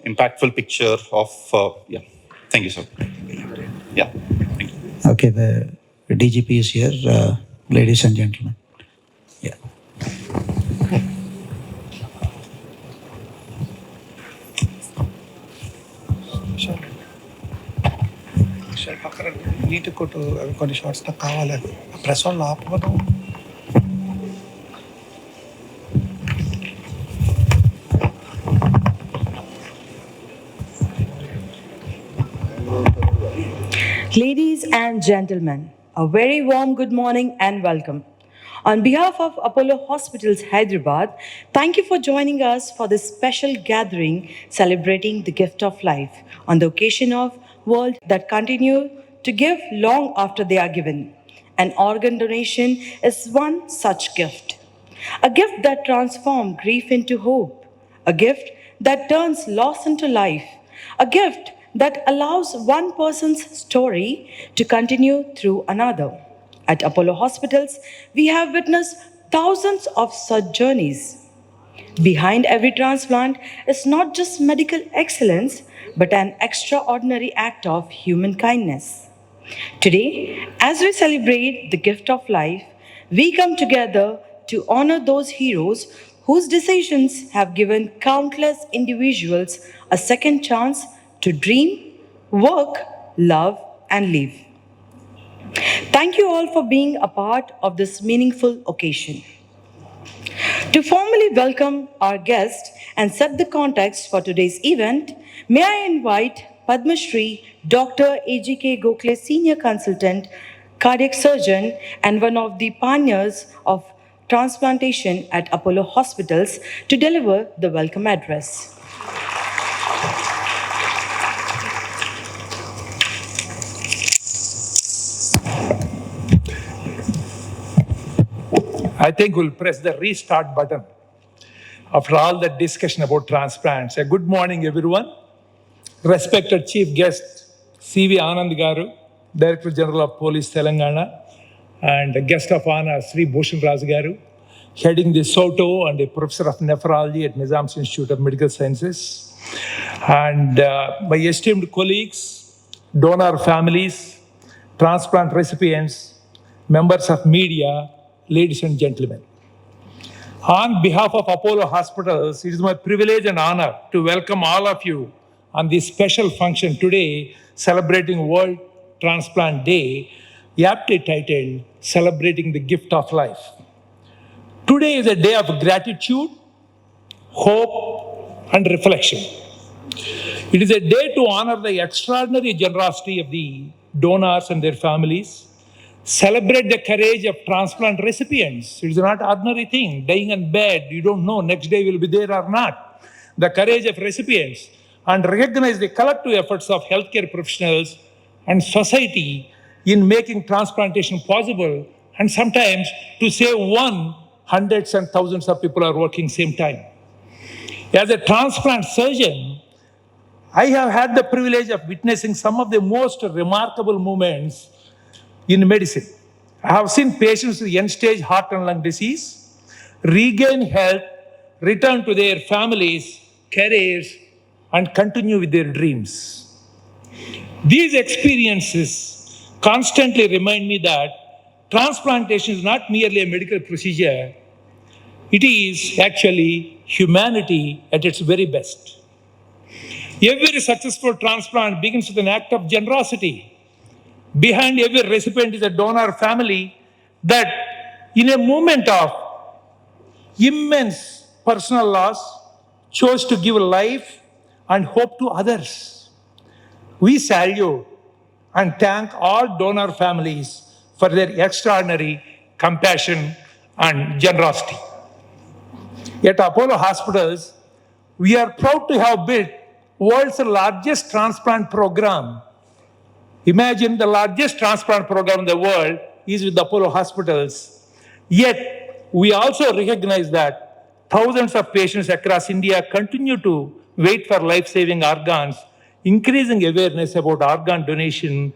impactful picture of, yeah. Thank you, sir. Yeah. Thank you. Okay, the DGP is here, ladies and gentlemen. Yeah. పక్కన నీటి కొట్టు కొన్ని shorts నాకు కావాలి press వాళ్ళు ఆపదు. Ladies and gentlemen, a very warm good morning and welcome. On behalf of Apollo Hospitals, Hyderabad, thank you for joining us for this special gathering celebrating the gift of life on the occasion of World that continue to give long after they are given. An organ donation is one such gift. A gift that transforms grief into hope. A gift that turns loss into life. A gift that allows one person's story to continue through another. At Apollo Hospitals, we have witnessed thousands of such journeys. Behind every transplant is not just medical excellence, but an extraordinary act of human kindness. Today, as we celebrate the gift of life, we come together to honor those heroes whose decisions have given countless individuals a second chance to dream, work, love, and live. Thank you all for being a part of this meaningful occasion. To formally welcome our guest and set the context for today's event, may I invite Padma Shri Dr. A.G.K. Gokhale, Senior Consultant, Cardiac Surgeon, and one of the pioneers of transplantation at Apollo Hospitals to deliver the welcome address. I think we'll press the restart button after all the discussion about transplants. A good morning, everyone. Respected Chief Guest, C.V. Anand Garu, Director General of Police, Telangana, and a guest of honor, Sri Bhushan Raj Garu, heading the SOTO and a professor of nephrology at Nizam's Institute of Medical Sciences, and my esteemed colleagues, donor families, transplant recipients, members of media, ladies and gentlemen. On behalf of Apollo Hospitals, it is my privilege and honor to welcome all of you on this special function today, celebrating World Transplant Day, aptly titled Celebrating the Gift of Life. Today is a day of gratitude, hope, and reflection. It is a day to honor the extraordinary generosity of the donors and their families, celebrate the courage of transplant recipients. It is not an ordinary thing, dying in bed, you don't know next day will be there or not. The courage of recipients, and recognize the collective efforts of healthcare professionals and society in making transplantation possible, and sometimes to save one, hundreds and thousands of people are working same time. As a transplant surgeon, I have had the privilege of witnessing some of the most remarkable moments in medicine. I have seen patients with end-stage heart and lung disease regain health, return to their families, careers, and continue with their dreams. These experiences constantly remind me that transplantation is not merely a medical procedure, it is actually humanity at its very best. Every successful transplant begins with an act of generosity. Behind every recipient is a donor family that, in a moment of immense personal loss, chose to give life and hope to others. We salute and thank all donor families for their extraordinary compassion and generosity. At Apollo Hospitals, we are proud to have built world's largest transplant program. Imagine the largest transplant program in the world is with Apollo Hospitals. Yet, we also recognize that thousands of patients across India continue to wait for life-saving organs. Increasing awareness about organ donation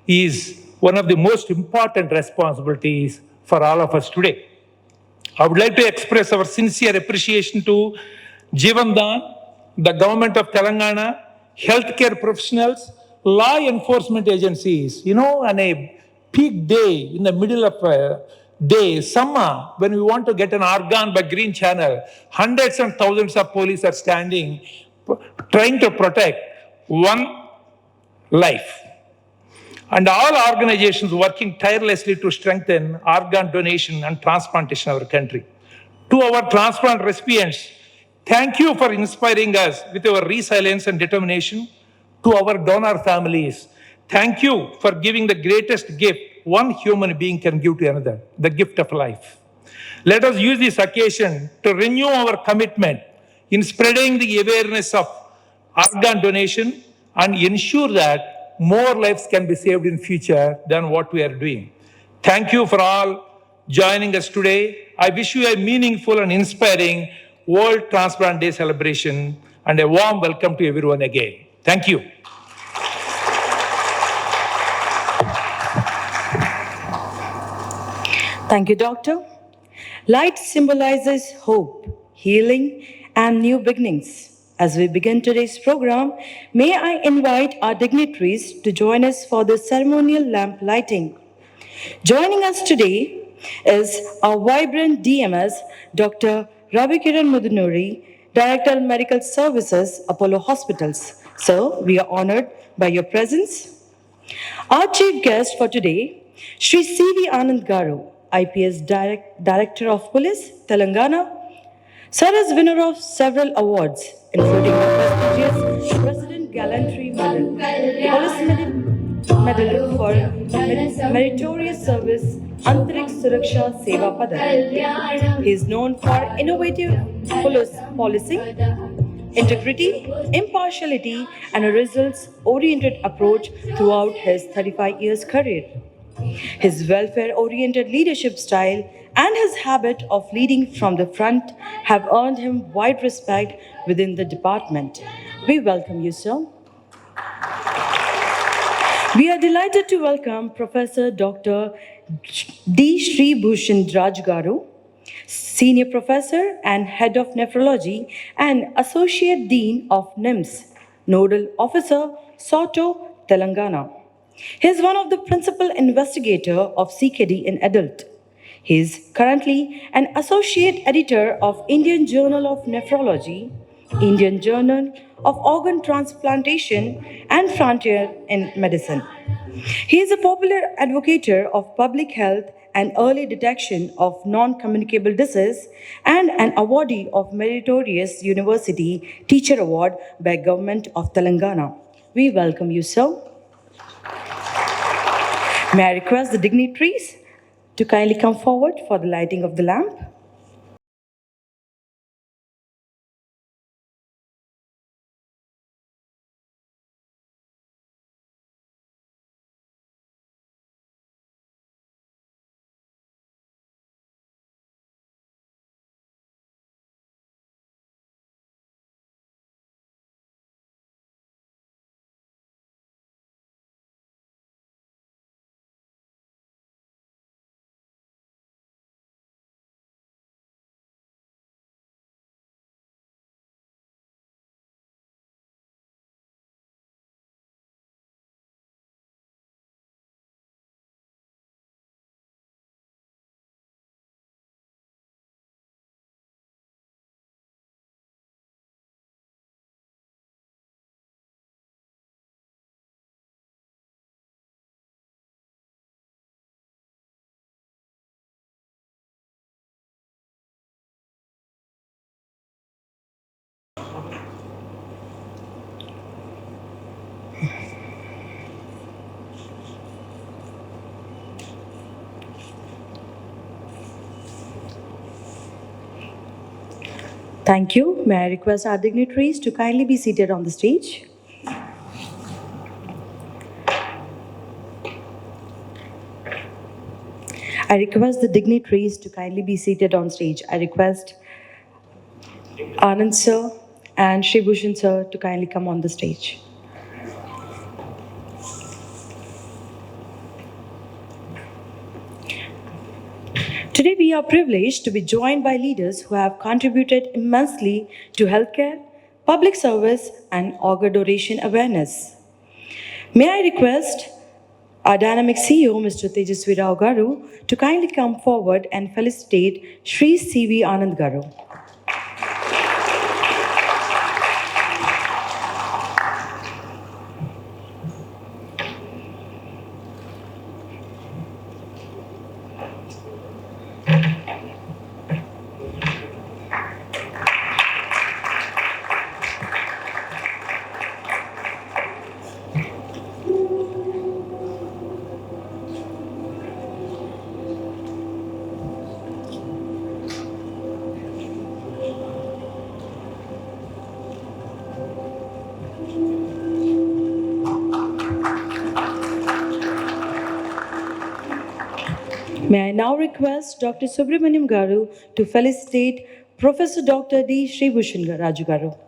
is one of the most important responsibilities for all of us today. I would like to express our sincere appreciation to Jivandan, the government of Telangana, healthcare professionals, law enforcement agencies. You know, on a peak day, in the middle of a day, summer, when we want to get an organ by Green Channel, hundreds and thousands of police are standing, trying to protect one life. and all organizations working tirelessly to strengthen organ donation and transplantation in our country. To our transplant recipients, thank you for inspiring us with your resilience and determination. To our donor families, thank you for giving the greatest gift one human being can give to another, the gift of life. Let us use this occasion to renew our commitment in spreading the awareness of organ donation and ensure that more lives can be saved in future than what we are doing. Thank you for all joining us today. I wish you a meaningful and inspiring World Transplant Day celebration and a warm welcome to everyone again. Thank you. Thank you, Doctor. Light symbolizes hope, healing, and new beginnings. As we begin today's program, may I invite our dignitaries to join us for the ceremonial lamp lighting. Joining us today is our vibrant DMS, Dr. Ravikiran Mudunuri, Director of Medical Services, Apollo Hospitals. Sir, we are honored by your presence. Our chief guest for today, Sri C.V. Anand Garu, IPS Director of Police, Telangana. Sir is winner of several awards, including the prestigious President Gallantry Medal, Police Medal for Meritorious Service, Antarik Suraksha Seva Padak. He is known for innovative police policing, integrity, impartiality, and a results-oriented approach throughout his 35 years career. His welfare-oriented leadership style and his habit of leading from the front have earned him wide respect within the department. We welcome you, sir. We are delighted to welcome Professor Dr. D. Sri Bhushan Raj Garu, Senior Professor and Head of Nephrology and Associate Dean of NIMS, Nodal Officer, Soto, Telangana. He is one of the principal investigator of CKD in adult. He is currently an associate editor of Indian Journal of Nephrology, Indian Journal of Organ Transplantation, and Frontier in Medicine. He is a popular advocate of public health and early detection of non-communicable disease and an awardee of Meritorious University Teacher Award by Government of Telangana. We welcome you, sir. May I request the dignitaries to kindly come forward for the lighting of the lamp. Thank you. May I request our dignitaries to kindly be seated on the stage. I request the dignitaries to kindly be seated on stage. I request Anand sir and Shri Bhushan sir to kindly come on the stage. Today we are privileged to be joined by leaders who have contributed immensely to healthcare, public service, and organ donation awareness. May I request our dynamic CEO, Mr. Tejasvi Rao Garu, to kindly come forward and felicitate Sri C.V. Anand Garu. May I now request Dr. Subramaniam Garu to felicitate Professor Dr. D. Sribhushan Raju Garu.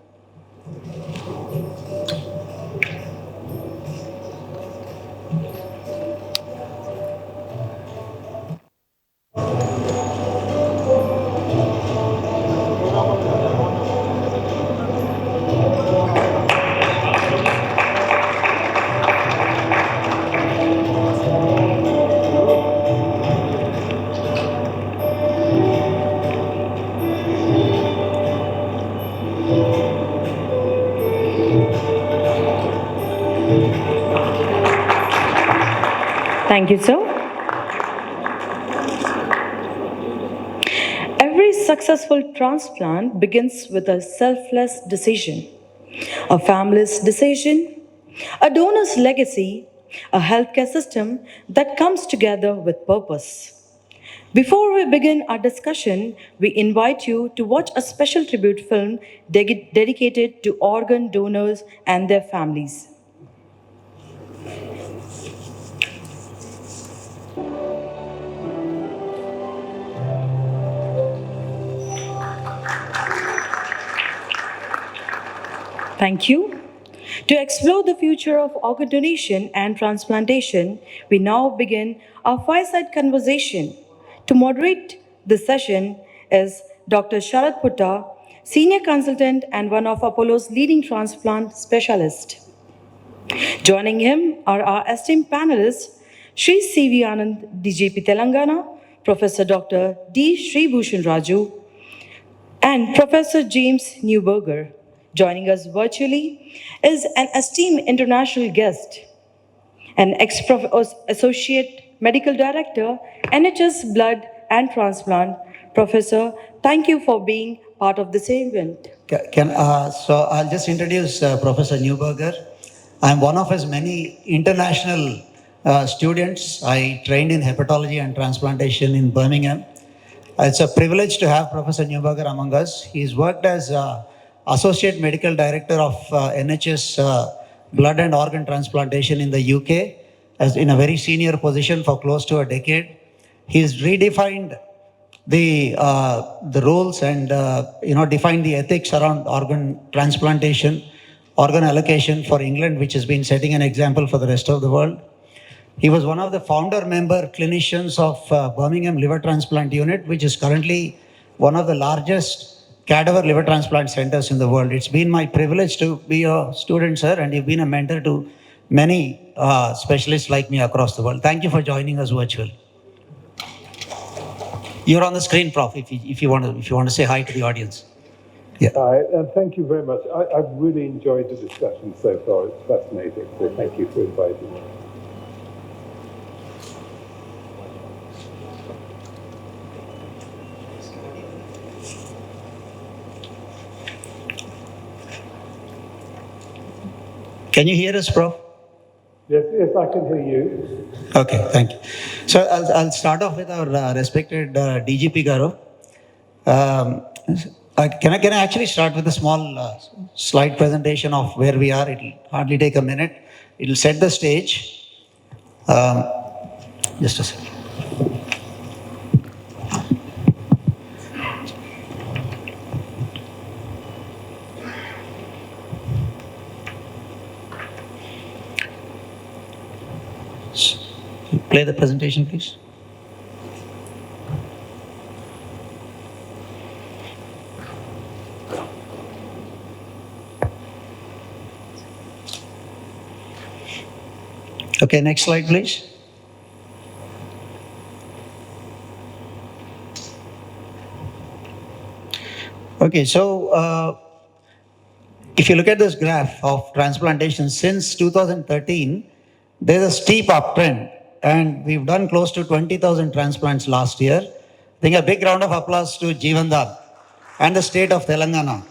Thank you, sir. Every successful transplant begins with a selfless decision, a family's decision, a donor's legacy, a healthcare system that comes together with purpose. Before we begin our discussion, we invite you to watch a special tribute film dedicated to organ donors and their families. Thank you. To explore the future of organ donation and transplantation, we now begin our fireside conversation. To moderate this session is Dr. Sharad Putta, Senior Consultant and one of Apollo's leading transplant specialists. Joining him are our esteemed panelists, Sri C.V. Anand, DGP Telangana, Professor Dr. D. Sribhushan Raju, and Professor James Newberger. Joining us virtually is an esteemed international guest, an Associate Medical Director, NHS Blood and Transplant. Professor, thank you for being part of this event. So I'll just introduce Professor Newberger. I'm one of his many international students. I trained in hepatology and transplantation in Birmingham. It's a privilege to have Professor Newberger among us. He's worked as Associate Medical Director of NHS Blood and Organ Transplantation in the UK, as in a very senior position for close to a decade. He's redefined the rules and defined the ethics around organ transplantation, organ allocation for England, which has been setting an example for the rest of the world. He was one of the founder member clinicians of Birmingham Liver Transplant Unit, which is currently one of the largest cadaver liver transplant centers in the world. It's been my privilege to be a student, sir, and you've been a mentor to many specialists like me across the world. Thank you for joining us virtual. You're on the screen, Prof, if you want to say hi to the audience. Yeah. Hi, and thank you very much. I've really enjoyed the discussion so far. It's fascinating. So thank you for inviting me. Can you hear us, Prof? Yes, I can hear you. Okay, thank you. So I'll start off with our respected DGP Garu. Can I actually start with a small slide presentation of where we are? It'll hardly take a minute. It'll set the stage. Just a second. Play the presentation, please. Okay, next slide, please. Okay, so if you look at this graph of transplantation since 2013, there's a steep uptrend, and we've done close to 20,000 transplants last year. I think a big round of applause to Jeevandan and the state of Telangana.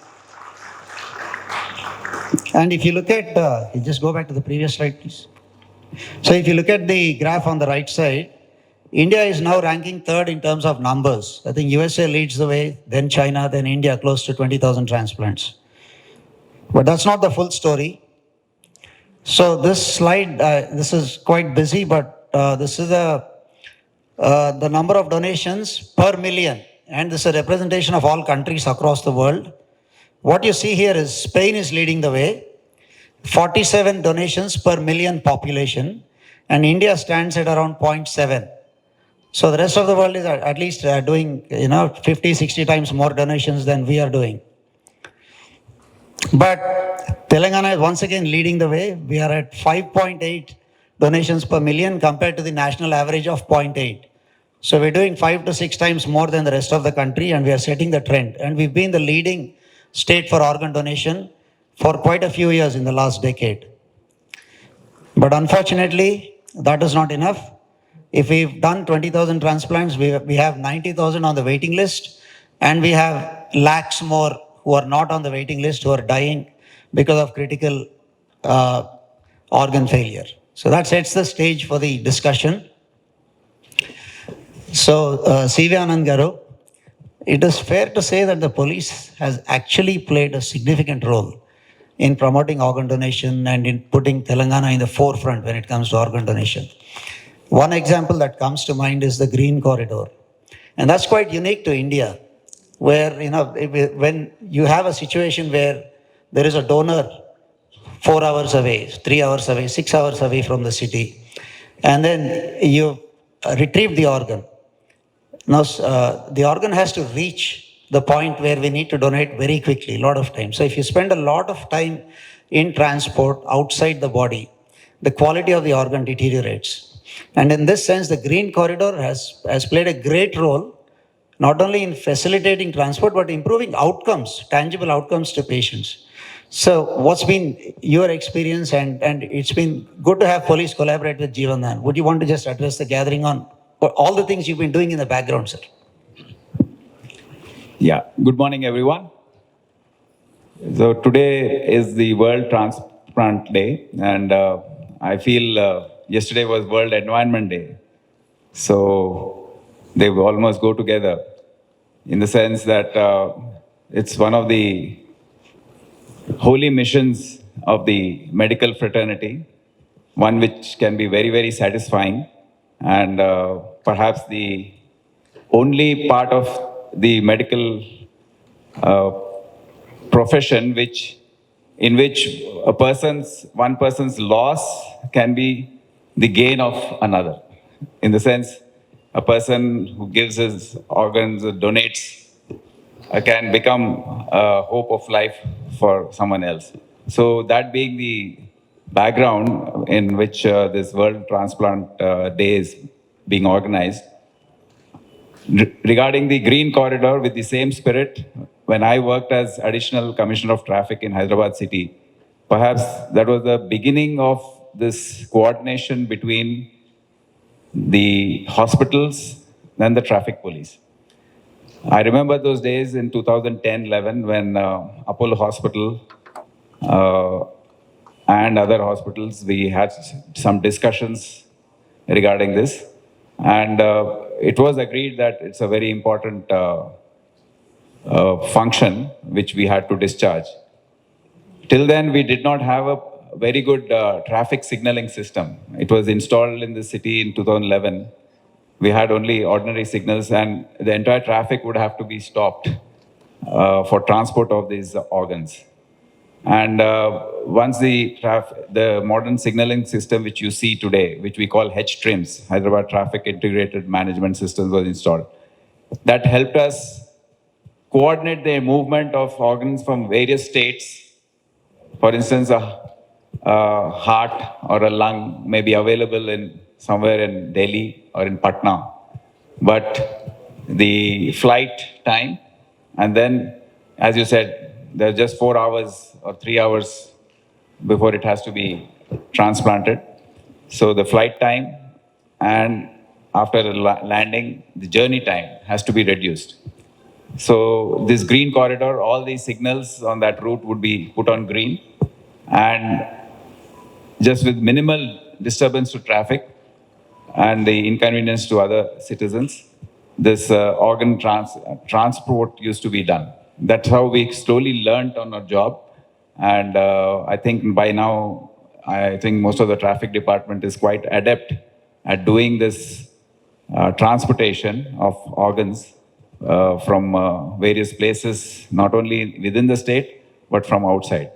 And if you look at, just go back to the previous slide, please. So if you look at the graph on the right side, India is now ranking third in terms of numbers. I think USA leads the way, then China, then India, close to 20,000 transplants. But that's not the full story. So this slide, this is quite busy, but this is a the number of donations per million, and this is a representation of all countries across the world. What you see here is Spain is leading the way, 47 donations per million population, and India stands at around 0.7. So the rest of the world is at least doing 50, 60 times more donations than we are doing. But Telangana is once again leading the way. We are at 5.8 donations per million compared to the national average of 0.8. So we're doing 5 to 6 times more than the rest of the country, and we are setting the trend. And we've been the leading state for organ donation for quite a few years in the last decade. But unfortunately, that is not enough. If we've done 20,000 transplants, we have 90,000 on the waiting list, and we have lakhs more who are not on the waiting list, who are dying because of critical organ failure. So that sets the stage for the discussion. So, C.V. Anand Garu, it is fair to say that the police has actually played a significant role in promoting organ donation and in putting Telangana in the forefront when it comes to organ donation. One example that comes to mind is the Green Corridor. And that's quite unique to India, where, when you have a situation where there is a donor 4 hours away, 3 hours away, 6 hours away from the city, and then you retrieve the organ. Now, the organ has to reach the point where we need to donate very quickly, a lot of time. So if you spend a lot of time in transport outside the body, the quality of the organ deteriorates. And in this sense, the Green Corridor has played a great role, not only in facilitating transport, but improving outcomes, tangible outcomes to patients. So what's been your experience? And it's been good to have police collaborate with Jeevandan. Would you want to just address the gathering on all the things you've been doing in the background, sir? Yeah, good morning, everyone. So today is the World Transplant Day, and I feel yesterday was World Environment Day. So they almost go together in the sense that it's one of the holy missions of the medical fraternity, one which can be very, very satisfying, and perhaps the only part of the medical profession in which one person's loss can be the gain of another. In the sense, a person who gives his organs, donates, can become a hope of life for someone else. So that being the background in which this World Transplant Day is being organized, regarding the Green Corridor, with the same spirit, when I worked as Additional Commissioner of Traffic in Hyderabad city, perhaps that was the beginning of this coordination between the hospitals and the traffic police. I remember those days in 2010-11 when Apollo Hospital and other hospitals, we had some discussions regarding this. And it was agreed that it's a very important function which we had to discharge. Till then, we did not have a very good traffic signaling system. It was installed in the city in 2011. We had only ordinary signals, and the entire traffic would have to be stopped for transport of these organs. And once the modern signaling system which you see today, which we call HTRIMS, Hyderabad Traffic Integrated Management System, was installed, that helped us coordinate the movement of organs from various states. For instance, a heart or a lung may be available somewhere in Delhi or in Patna, but the flight time, and then, as you said, there's just 4 hours or 3 hours before it has to be transplanted. So the flight time and after landing, the journey time has to be reduced. So this Green Corridor, all these signals on that route would be put on green, and just with minimal disturbance to traffic and the inconvenience to other citizens, this organ transport used to be done. That's how we slowly learned on our job. And I think by now, I think most of the traffic department is quite adept at doing this transportation of organs from various places, not only within the state, but from outside.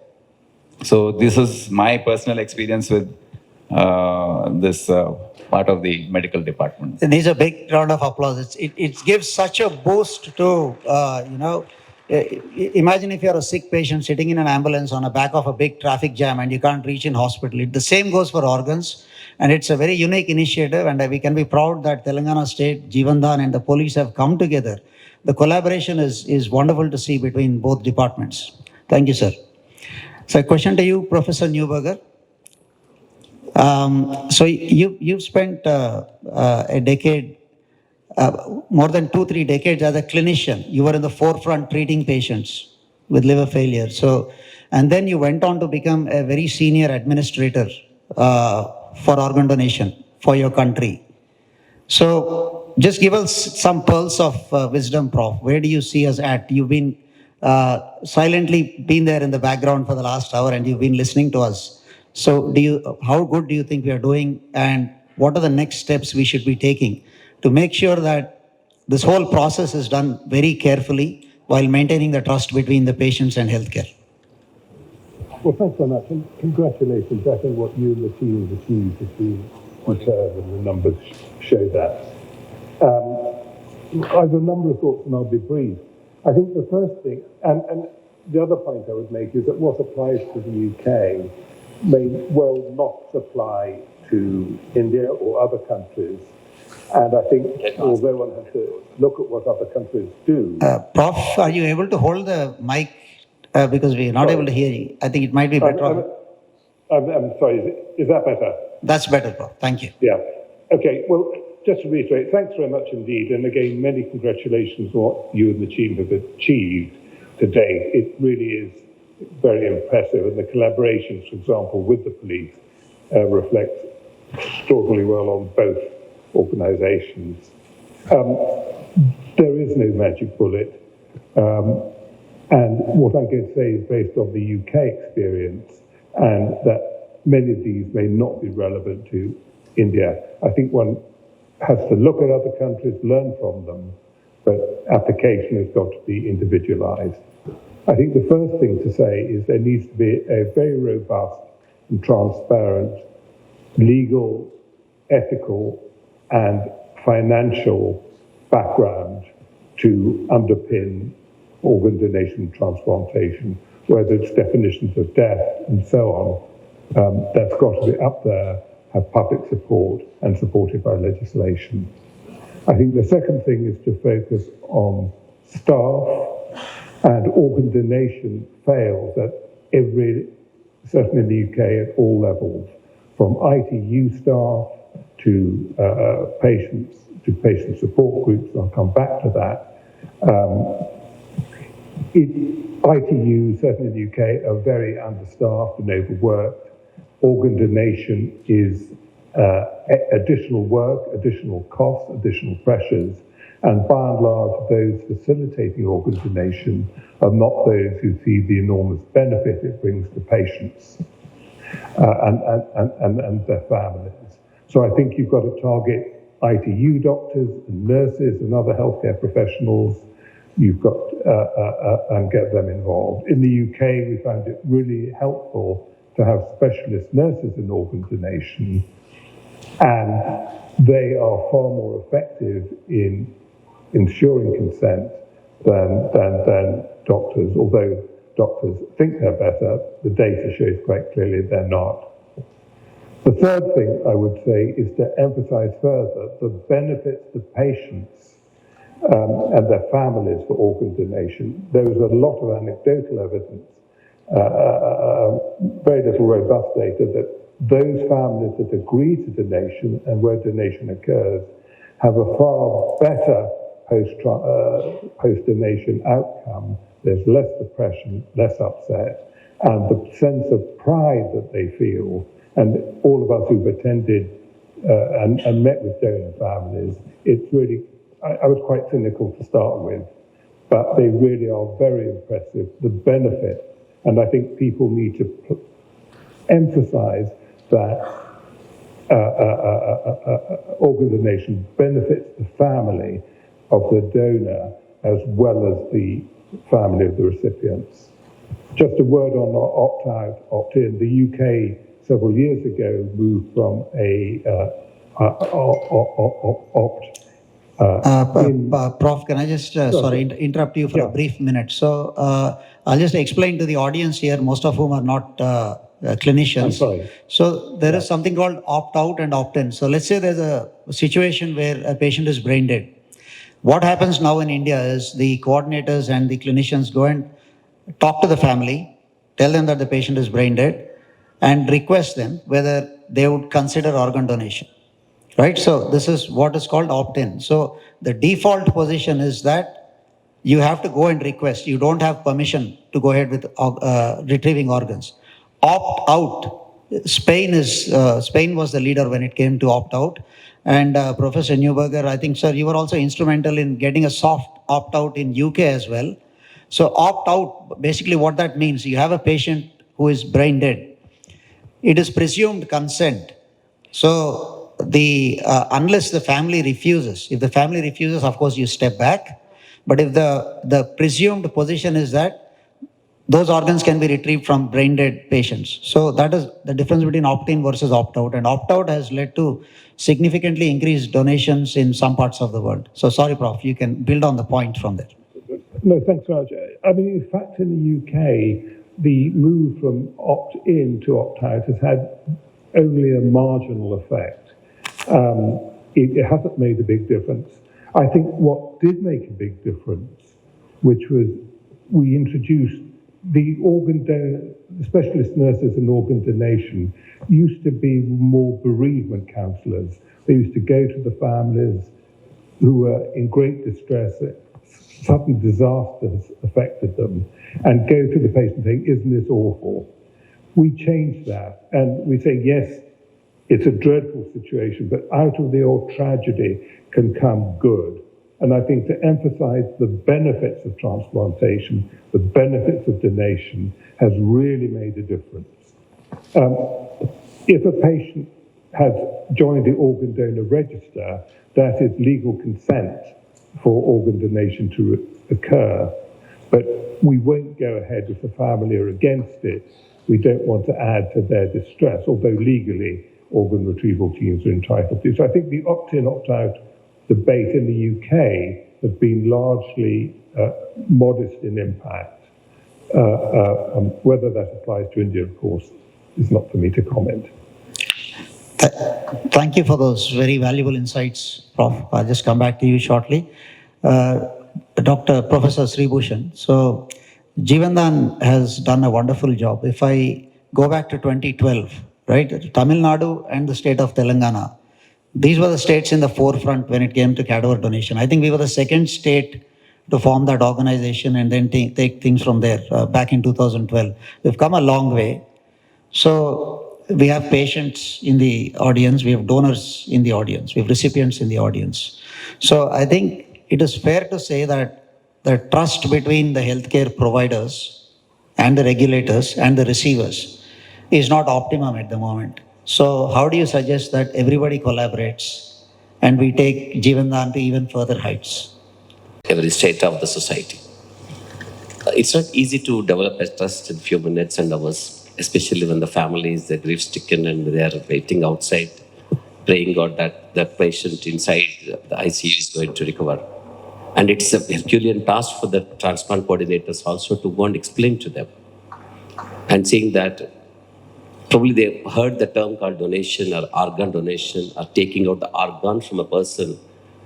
So this is my personal experience with this part of the medical department. It needs a big round of applause. It gives such a boost to, imagine if you're a sick patient sitting in an ambulance on the back of a big traffic jam and you can't reach in hospital. The same goes for organs. And it's a very unique initiative. And we can be proud that Telangana State, Jeevandan and the police have come together. The collaboration is wonderful to see between both departments. Thank you, sir. So a question to you, Professor Newberger. So you've spent a decade, more than 2-3 decades as a clinician. You were in the forefront treating patients with liver failure. So, and then you went on to become a very senior administrator for organ donation for your country. So just give us some pearls of wisdom, Prof. Where do you see us at? You've been silently been there in the background for the last hour and you've been listening to us. So how good do you think we are doing, and what are the next steps we should be taking to make sure that this whole process is done very carefully while maintaining the trust between the patients and healthcare? Well, thanks so much, and congratulations. I think what you and the team have achieved has been superb, and the numbers show that. I have a number of thoughts, and I'll be brief. I think the first thing, and the other point I would make, is that what applies to the UK may well not apply to India or other countries. And I think although one has to look at what other countries do. Prof, are you able to hold the mic because we are not able to hear you? I think it might be better. I'm sorry, is that better? That's better, Prof. Thank you. Yeah. Okay, well, just to reiterate, thanks very much indeed. And again, many congratulations on what you and the team have achieved today. It really is very impressive, and the collaborations, for example, with the police reflects extraordinarily well on both organisations. There is no magic bullet, and what I'm going to say is based on the UK experience, and that many of these may not be relevant to India. I think one has to look at other countries, learn from them, but application has got to be individualised. I think the first thing to say is there needs to be a very robust and transparent legal, ethical, and financial background to underpin organ donation transplantation, whether it's definitions of death and so on. That's got to be up there, have public support, and supported by legislation. I think the second thing is to focus on staff. And organ donation fails at certainly in the UK, at all levels, from ITU staff to patient support groups. I'll come back to that. ITU, certainly in the UK, are very understaffed and overworked. Organ donation is additional work, additional costs, additional pressures. And by and large, those facilitating organ donation are not those who see the enormous benefit it brings to patients and their families. So I think you've got to target ITU doctors and nurses and other healthcare professionals. You've got and get them involved. In the UK, we found it really helpful to have specialist nurses in organ donation, and they are far more effective in ensuring consent than doctors. Although doctors think they're better, the data shows quite clearly they're not. The third thing I would say is to emphasize further the benefits to patients and their families for organ donation. There is a lot of anecdotal evidence, very little robust data, that those families that agree to donation and where donation occurs have a far better post-donation outcome. There's less depression, less upset, and the sense of pride that they feel. And all of us who've attended and met with donor families, it's really, I was quite cynical to start with, but they really are very impressive, the benefit. And I think people need to emphasize that organ donation benefits the family of the donor as well as the family of the recipients. Just a word on opt-out, opt-in. The UK several years ago moved from a Prof, can I just interrupt you for a brief minute? So I'll just explain to the audience here, most of whom are not clinicians. I'm sorry. So there is something called opt-out and opt-in. So let's say there's a situation where a patient is brain dead. What happens now in India is the coordinators and the clinicians go and talk to the family, tell them that the patient is brain dead, and request them whether they would consider organ donation. Right? So this is what is called opt-in. So the default position is that you have to go and request. You don't have permission to go ahead with retrieving organs. Opt-out. Spain was the leader when it came to opt-out. And Professor Newberger, I think, sir, you were also instrumental in getting a soft opt-out in UK as well. So opt-out, basically what that means, you have a patient who is brain dead. It is presumed consent. So unless the family refuses, if the family refuses, of course, you step back. But if the presumed position is that those organs can be retrieved from brain dead patients. So that is the difference between opt-in versus opt-out. And opt-out has led to significantly increased donations in some parts of the world. So sorry, Prof, you can build on the point from there. No, thanks very much. I mean, in fact, in the UK, the move from opt-in to opt-out has had only a marginal effect. It hasn't made a big difference. I think what did make a big difference, which was we introduced the specialist nurses in organ donation used to be more bereavement counsellors. They used to go to the families who were in great distress, sudden disasters affected them, and go to the patient saying, isn't this awful? We changed that, and we say, yes, it's a dreadful situation, but out of the old tragedy can come good. And I think to emphasize the benefits of transplantation, the benefits of donation, has really made a difference. If a patient has joined the organ donor register, that is legal consent for organ donation to occur. But we won't go ahead if the family are against it. We don't want to add to their distress, although legally organ retrieval teams are entitled to. So I think the opt-in, opt-out debate in the UK has been largely modest in impact. Whether that applies to India, of course, is not for me to comment. Thank you for those very valuable insights, Prof. I'll just come back to you shortly. Professor Sribhushan. So Jeevandan has done a wonderful job. If I go back to 2012, right, Tamil Nadu and the state of Telangana, these were the states in the forefront when it came to cadaver donation. I think we were the second state to form that organization and then take things from there back in 2012. We've come a long way. So we have patients in the audience, we have donors in the audience, we have recipients in the audience. So I think it is fair to say that the trust between the healthcare providers and the regulators and the receivers is not optimum at the moment. So how do you suggest that everybody collaborates and we take Jeevandan to even further heights? Every state of the society. It's not easy to develop a trust in few minutes and hours, especially when the family is grief-stricken and they are waiting outside, praying God that the patient inside the ICU is going to recover. And it's a Herculean task for the transplant coordinators also to go and explain to them. And seeing that probably they heard the term called donation or organ donation or taking out the organ from a person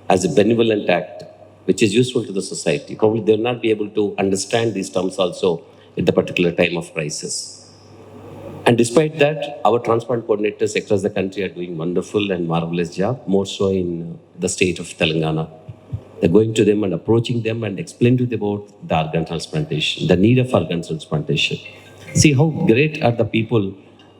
as a benevolent act, which is useful to the society. Probably they will not be able to understand these terms also at the particular time of crisis. And despite that, our transplant coordinators across the country are doing wonderful and marvelous job, more so in the state of Telangana. They're going to them and approaching them and explaining to them about the organ transplantation, the need of organ transplantation. See how great are the people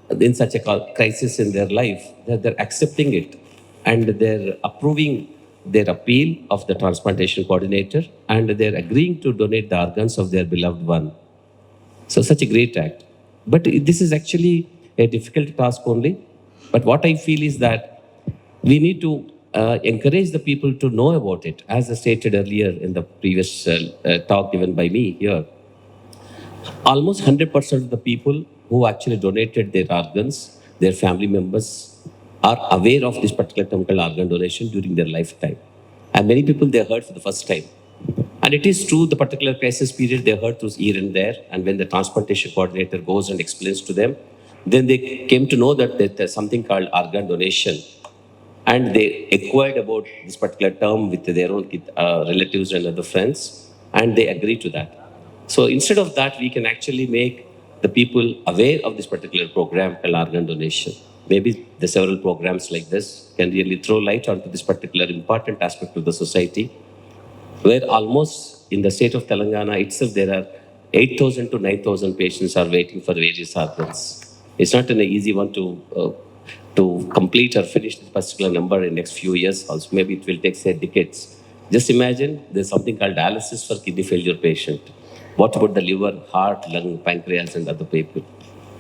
in such a crisis in their life, that they're accepting it and they're approving their appeal of the transplantation coordinator and they're agreeing to donate the organs of their beloved one. So such a great act. But this is actually a difficult task only. But what I feel is that we need to encourage the people to know about it. As I stated earlier in the previous talk given by me here, almost 100% of the people who actually donated their organs, their family members, are aware of this particular term called organ donation during their lifetime. And many people, they heard for the first time. And it is true, the particular crisis period, they heard through here and there. And when the transplantation coordinator goes and explains to them, then they came to know that there's something called organ donation. And they acquired about this particular term with their own relatives and other friends, and they agreed to that. So instead of that, we can actually make the people aware of this particular program called organ donation. Maybe the several programs like this can really throw light onto this particular important aspect of the society, where almost in the state of Telangana itself, there are 8,000 to 9,000 patients are waiting for various organs. It's not an easy one to complete or finish this particular number in the next few years. Also, maybe it will take, say, decades. Just imagine there's something called dialysis for kidney failure patient. What about the liver, heart, lung, pancreas, and other people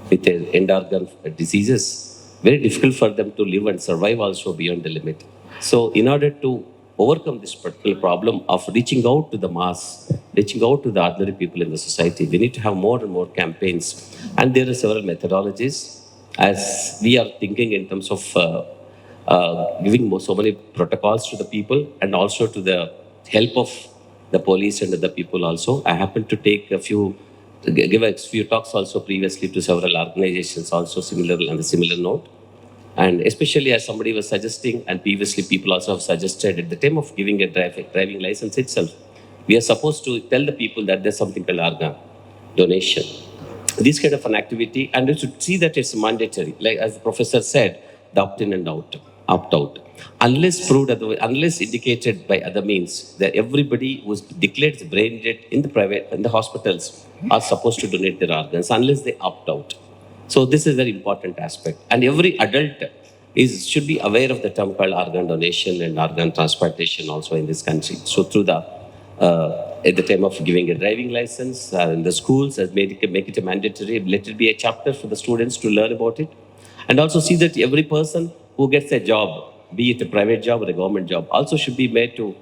with end organ diseases? Very difficult for them to live and survive also beyond the limit. So in order to overcome this particular problem of reaching out to the mass, reaching out to the ordinary people in the society, we need to have more and more campaigns. And there are several methodologies as we are thinking in terms of giving so many protocols to the people and also to the help of the police and other people also. I happened to give a few talks also previously to several organizations also on a similar note. And especially as somebody was suggesting, and previously people also have suggested, at the time of giving a driving license itself, we are supposed to tell the people that there's something called organ donation. This kind of an activity, and you should see that it's mandatory. Like as the professor said, the opt-in and opt-out. Unless proved otherwise, unless indicated by other means, that everybody who's declared brain dead in the hospitals are supposed to donate their organs, unless they opt out. So this is a very important aspect. And every adult should be aware of the term called organ donation and organ transplantation also in this country. So through at the time of giving a driving license in the schools, make it a mandatory, let it be a chapter for the students to learn about it. And also see that every person who gets a job, be it a private job or a government job, also should be made to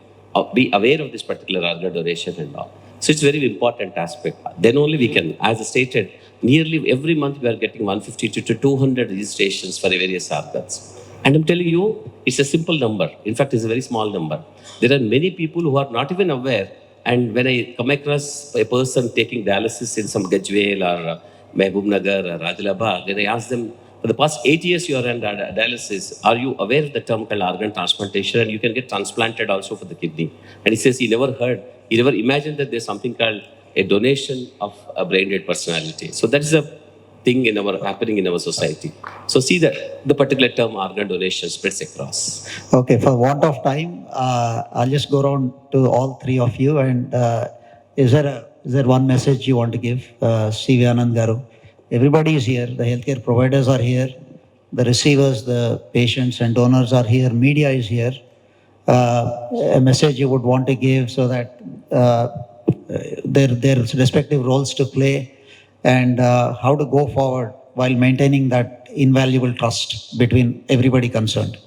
be aware of this particular organ donation and all. So it's a very important aspect. Then only we can, as I stated, nearly every month we are getting 150 to 200 registrations for various organs. And I'm telling you, it's a simple number. In fact, it's a very small number. There are many people who are not even aware. And when I come across a person taking dialysis in some Gajwel or Mehboob Nagar or Adilabad, then I ask them, for the past 8 years you are on dialysis, are you aware of the term called organ transplantation? And you can get transplanted also for the kidney. And he says he never heard, he never imagined that there's something called a donation of a brain dead personality. So that is a thing happening in our society. So see that the particular term organ donation spreads across. Okay, for want of time, I'll just go around to all three of you. And is there one message you want to give, C.V. Anand Garu? Everybody is here. The healthcare providers are here. The receivers, the patients and donors are here. Media is here. A message you would want to give so that their respective roles to play and how to go forward while maintaining that invaluable trust between everybody concerned.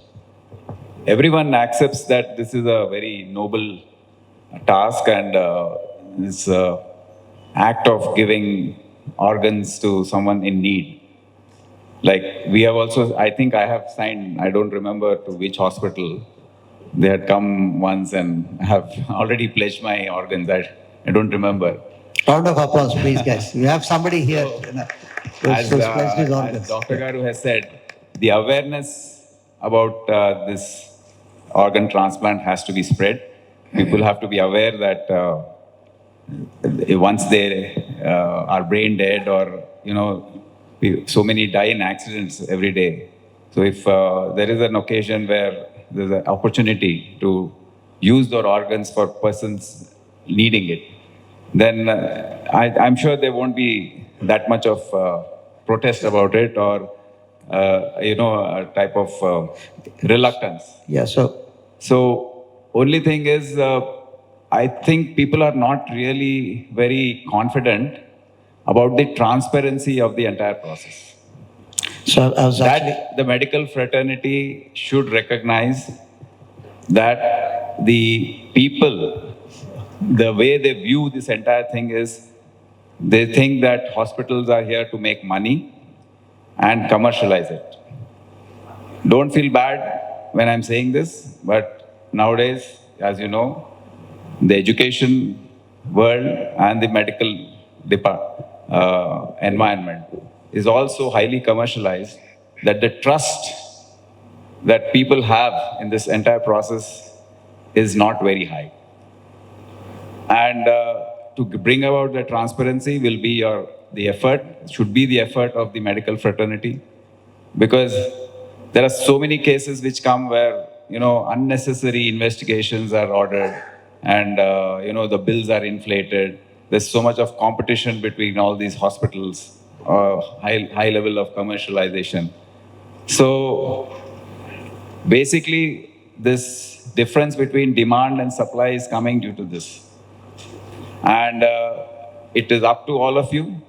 Everyone accepts that this is a very noble task and this act of giving organs to someone in need. Like we have also, I think I have signed, I don't remember to which hospital, they had come once and have already pledged my organs. I don't remember. Round of applause, please, guys. We have somebody here who's pledged his organs. As Dr. Garu has said, the awareness about this organ transplant has to be spread. People have to be aware that once they are brain dead or, so many die in accidents every day. So if there is an occasion where there's an opportunity to use their organs for persons needing it, then I'm sure there won't be that much of protest about it or, a type of reluctance. Yeah, So only thing is, I think people are not really very confident about the transparency of the entire process. So I was actually... That the medical fraternity should recognize that the people, the way they view this entire thing is, they think that hospitals are here to make money and commercialize it. Don't feel bad when I'm saying this, but nowadays, as you know, the education world and the medical environment is also highly commercialized, that the trust that people have in this entire process is not very high. And to bring about the transparency will be the effort, should be the effort of the medical fraternity, because there are so many cases which come where, unnecessary investigations are ordered and, the bills are inflated. There's so much of competition between all these hospitals, high level of commercialization. So basically, this difference between demand and supply is coming due to this. And it is up to all of you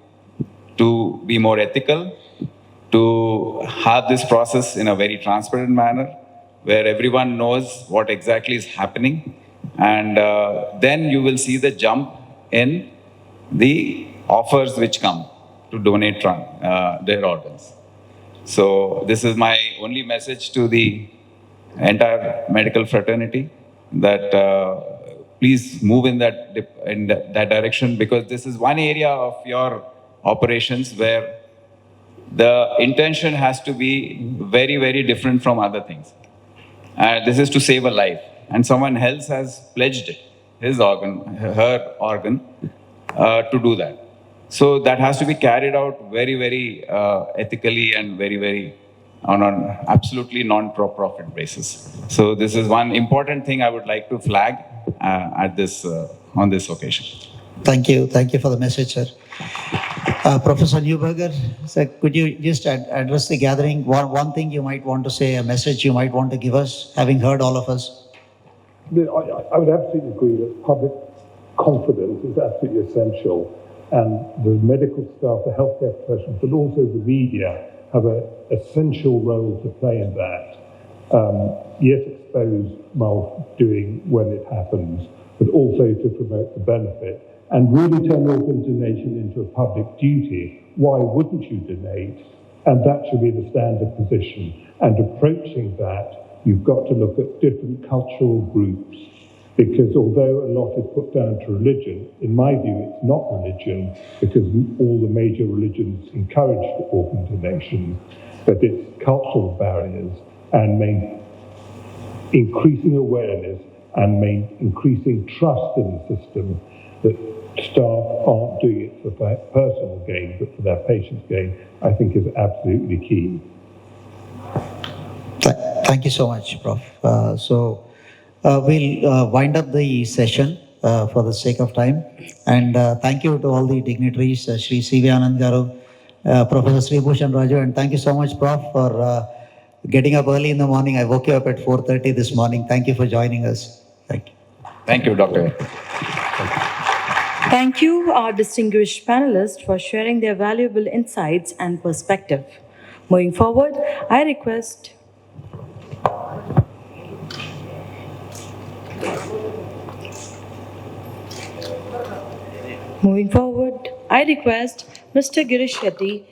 to be more ethical, to have this process in a very transparent manner, where everyone knows what exactly is happening. And then you will see the jump in the offers which come to donate their organs. So this is my only message to the entire medical fraternity, that please move in that direction, because this is one area of your operations where the intention has to be very, very different from other things. This is to save a life, and someone else has pledged his organ, her organ, to do that. So that has to be carried out very, very ethically and very, very on an absolutely non-profit basis. So this is one important thing I would like to flag on this occasion. Thank you for the message, sir. Professor Newberger, sir, could you just address the gathering? One thing you might want to say, a message you might want to give us, having heard all of us. I would absolutely agree that public confidence is absolutely essential, and the medical staff, the healthcare professionals, but also the media have an essential role to play in that. Yes, expose doing when it happens, but also to promote the benefit and really turn organ donation into a public duty. Why wouldn't you donate? And that should be the standard position. And approaching that, you've got to look at different cultural groups, because although a lot is put down to religion, in my view, it's not religion, because all the major religions encourage organ donation, but it's cultural barriers and increasing awareness and increasing trust in the system, that staff aren't doing it for personal gain, but for their patients' gain, I think is absolutely key. Thank you so much, Prof. We'll wind up the session for the sake of time. And thank you to all the dignitaries, Sri C.V. Anand Garu, Professor Sri Bhushan Raju, and thank you so much, Prof, for getting up early in the morning. I woke you up at 4:30 this morning. Thank you for joining us. Thank you. Thank you, Doctor. Thank you, our distinguished panelists, for sharing their valuable insights and perspective. Moving forward, I request Mr. Girish Shetty,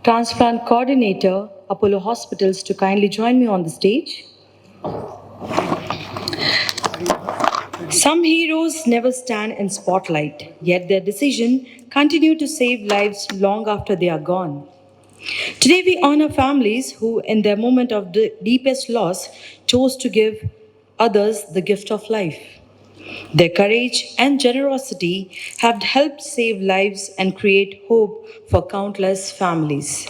Transplant Coordinator, Apollo Hospitals, to kindly join me on the stage. Some heroes never stand in spotlight, yet their decision continue to save lives long after they are gone. Today we honor families who, in their moment of deepest loss, chose to give others the gift of life. Their courage and generosity have helped save lives and create hope for countless families.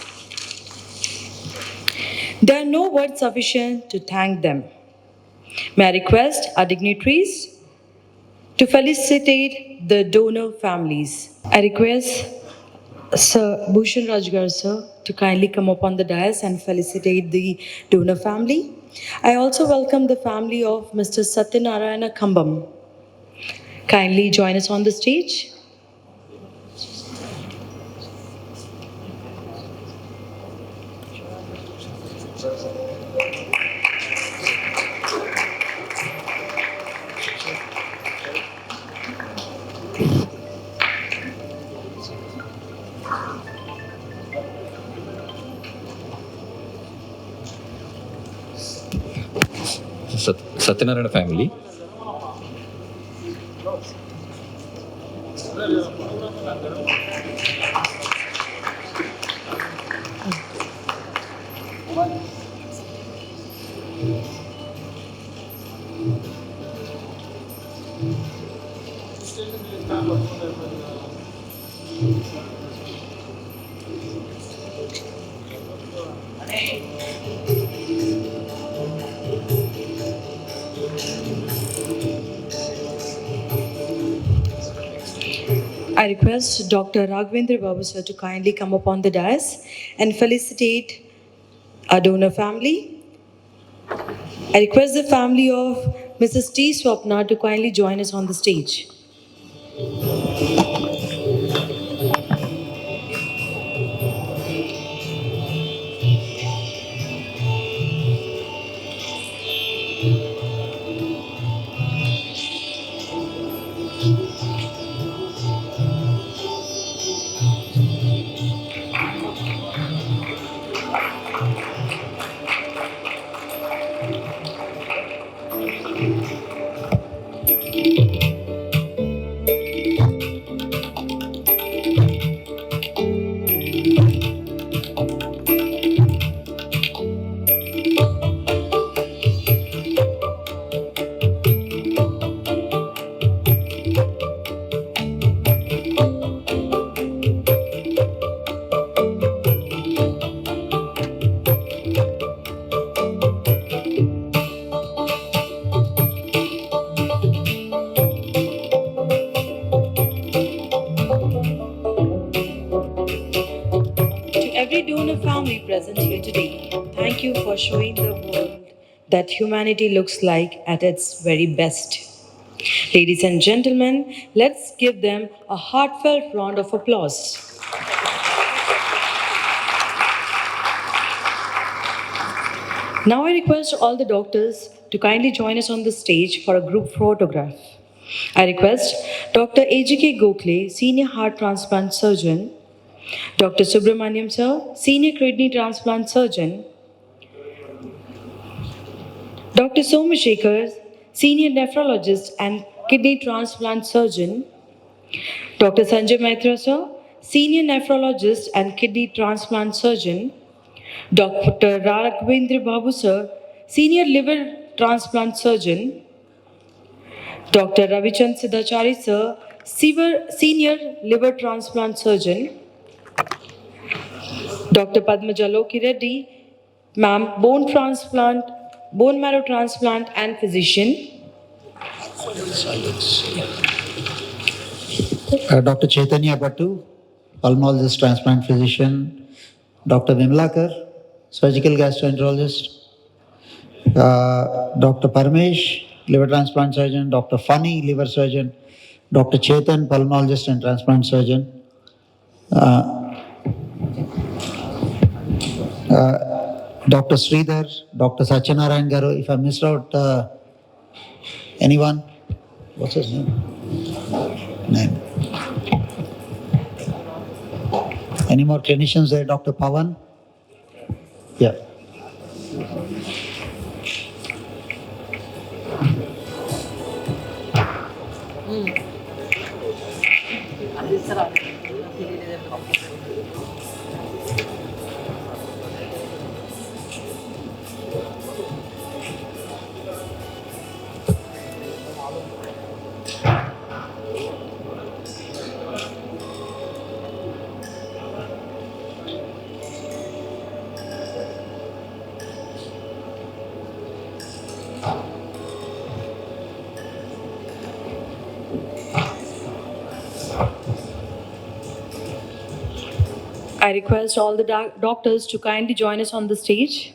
There are no words sufficient to thank them. May I request our dignitaries to felicitate the donor families. I request Sir Bhushan Rajgar, sir, to kindly come up on the dais and felicitate the donor family. I also welcome the family of Mr. Satyanarayana Khambam. Kindly join us on the stage. Satyanarayana family. I request Dr. Raghavendra Babu sir to kindly come up on the dais and felicitate our donor family. I request the family of Mrs. T. Swapna to kindly join us on the stage. To every donor family present here today, thank you for showing the world that humanity looks like at its very best. Ladies and gentlemen, let's give them a heartfelt round of applause. Now I request all the doctors to kindly join us on the stage for a group photograph. I request Dr. AJK Gokhale, Senior Heart Transplant Surgeon, Dr. Subramaniam Sir, Senior Kidney Transplant Surgeon, Dr. Somashekar, Senior Nephrologist and Kidney Transplant Surgeon, Dr. Sanjay Maitra Sir, Senior Nephrologist and Kidney Transplant Surgeon, Dr. Raghavendra Babu Sir, Senior Liver Transplant Surgeon, Dr. Ravichand Siddhachari Sir, Senior Liver Transplant Surgeon, Dr. Padmaja Loki Reddy, Ma'am, bone marrow transplant and physician, Dr. Chaitanya Bhattu, pulmonologist, transplant physician, Dr. Vimlakar, surgical gastroenterologist, Dr. Parmesh, liver transplant surgeon, Dr. Fani, liver surgeon, Dr. Chetan, pulmonologist and transplant surgeon, Dr. Sridhar, Dr. Satyanarayan Garu. If I missed out anyone, what's his name? Any more clinicians there? Dr. Pavan? Yeah. I request all the doctors to kindly join us on the stage.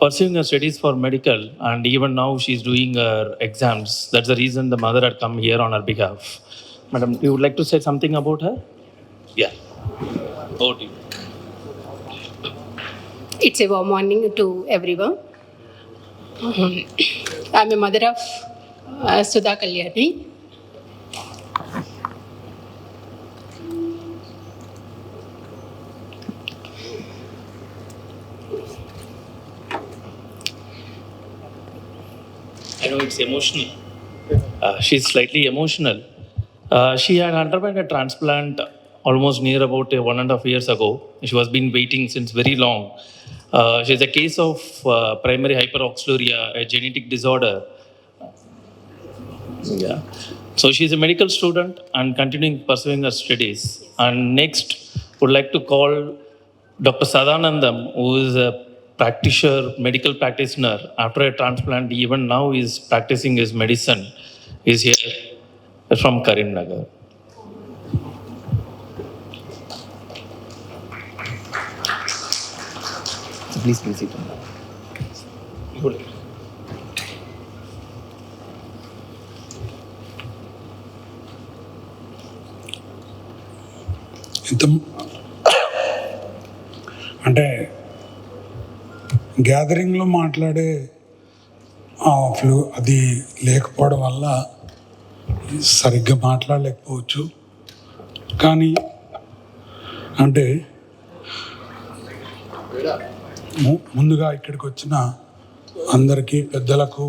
pursuing her studies for medical, and even now she's doing her exams. That's the reason the mother had come here on her behalf. Madam, you would like to say something about her? Yeah. Over to you. It's a warm morning to everyone. I'm a mother of Sudha Kalyani. I know it's emotional. She's slightly emotional. She had underwent a transplant almost near about 1.5 years ago. She was been waiting since very long. She has a case of primary hyperoxaluria, a genetic disorder. Yeah. So she's a medical student and continuing pursuing her studies. And next, would like to call Dr. Sadanandam, who is a practitioner, medical practitioner. After a transplant, even now is practicing his medicine. Is here from Karimnagar. Please sit. అంటే గ్యాదరింగ్లో మాట్లాడే flu అది లేకపోవడం వల్ల సరిగ్గా మాట్లాడలేకపోవచ్చు. కానీ అంటే ముందుగా ఇక్కడికి వచ్చిన అందరికీ, పెద్దలకు,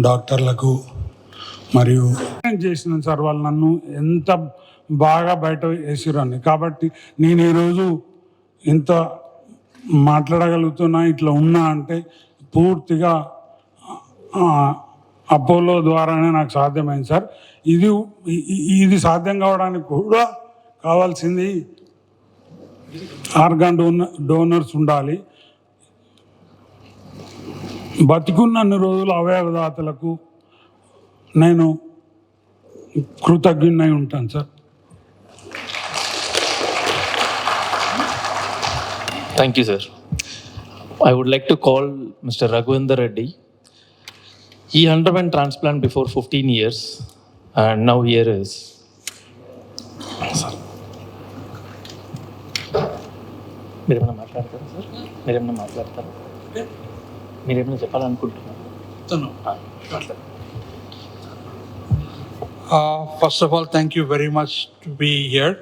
డాక్టర్లకు మరియు చేసిన సార్ వాళ్ళు నన్ను ఎంత బాగా బయట వేసిరని. కాబట్టి నేను ఈరోజు ఇంత మాట్లాడగలుగుతున్నా, ఇట్లా ఉన్నా అంటే పూర్తిగా అపోలో ద్వారానే నాకు సాధ్యమైంది సార్. ఇది సాధ్యం కావడానికి కూడా కావాల్సింది ఆర్గాన్ డోనర్స్ ఉండాలి. బతికున్నన్ని రోజులు అవయవదాతలకు నేను కృతజ్ఞునై ఉంటాను sir. Thank you, sir. I would like to call Mr. Raghuvinder Reddy. He underwent transplant before 15 years and now here is. మీరేమైనా మాట్లాడతారా సార్? మీరేమైనా మాట్లాడతారా? మీరేమైనా చెప్పాలనుకుంటున్నారు? First of all thank you very much to be here.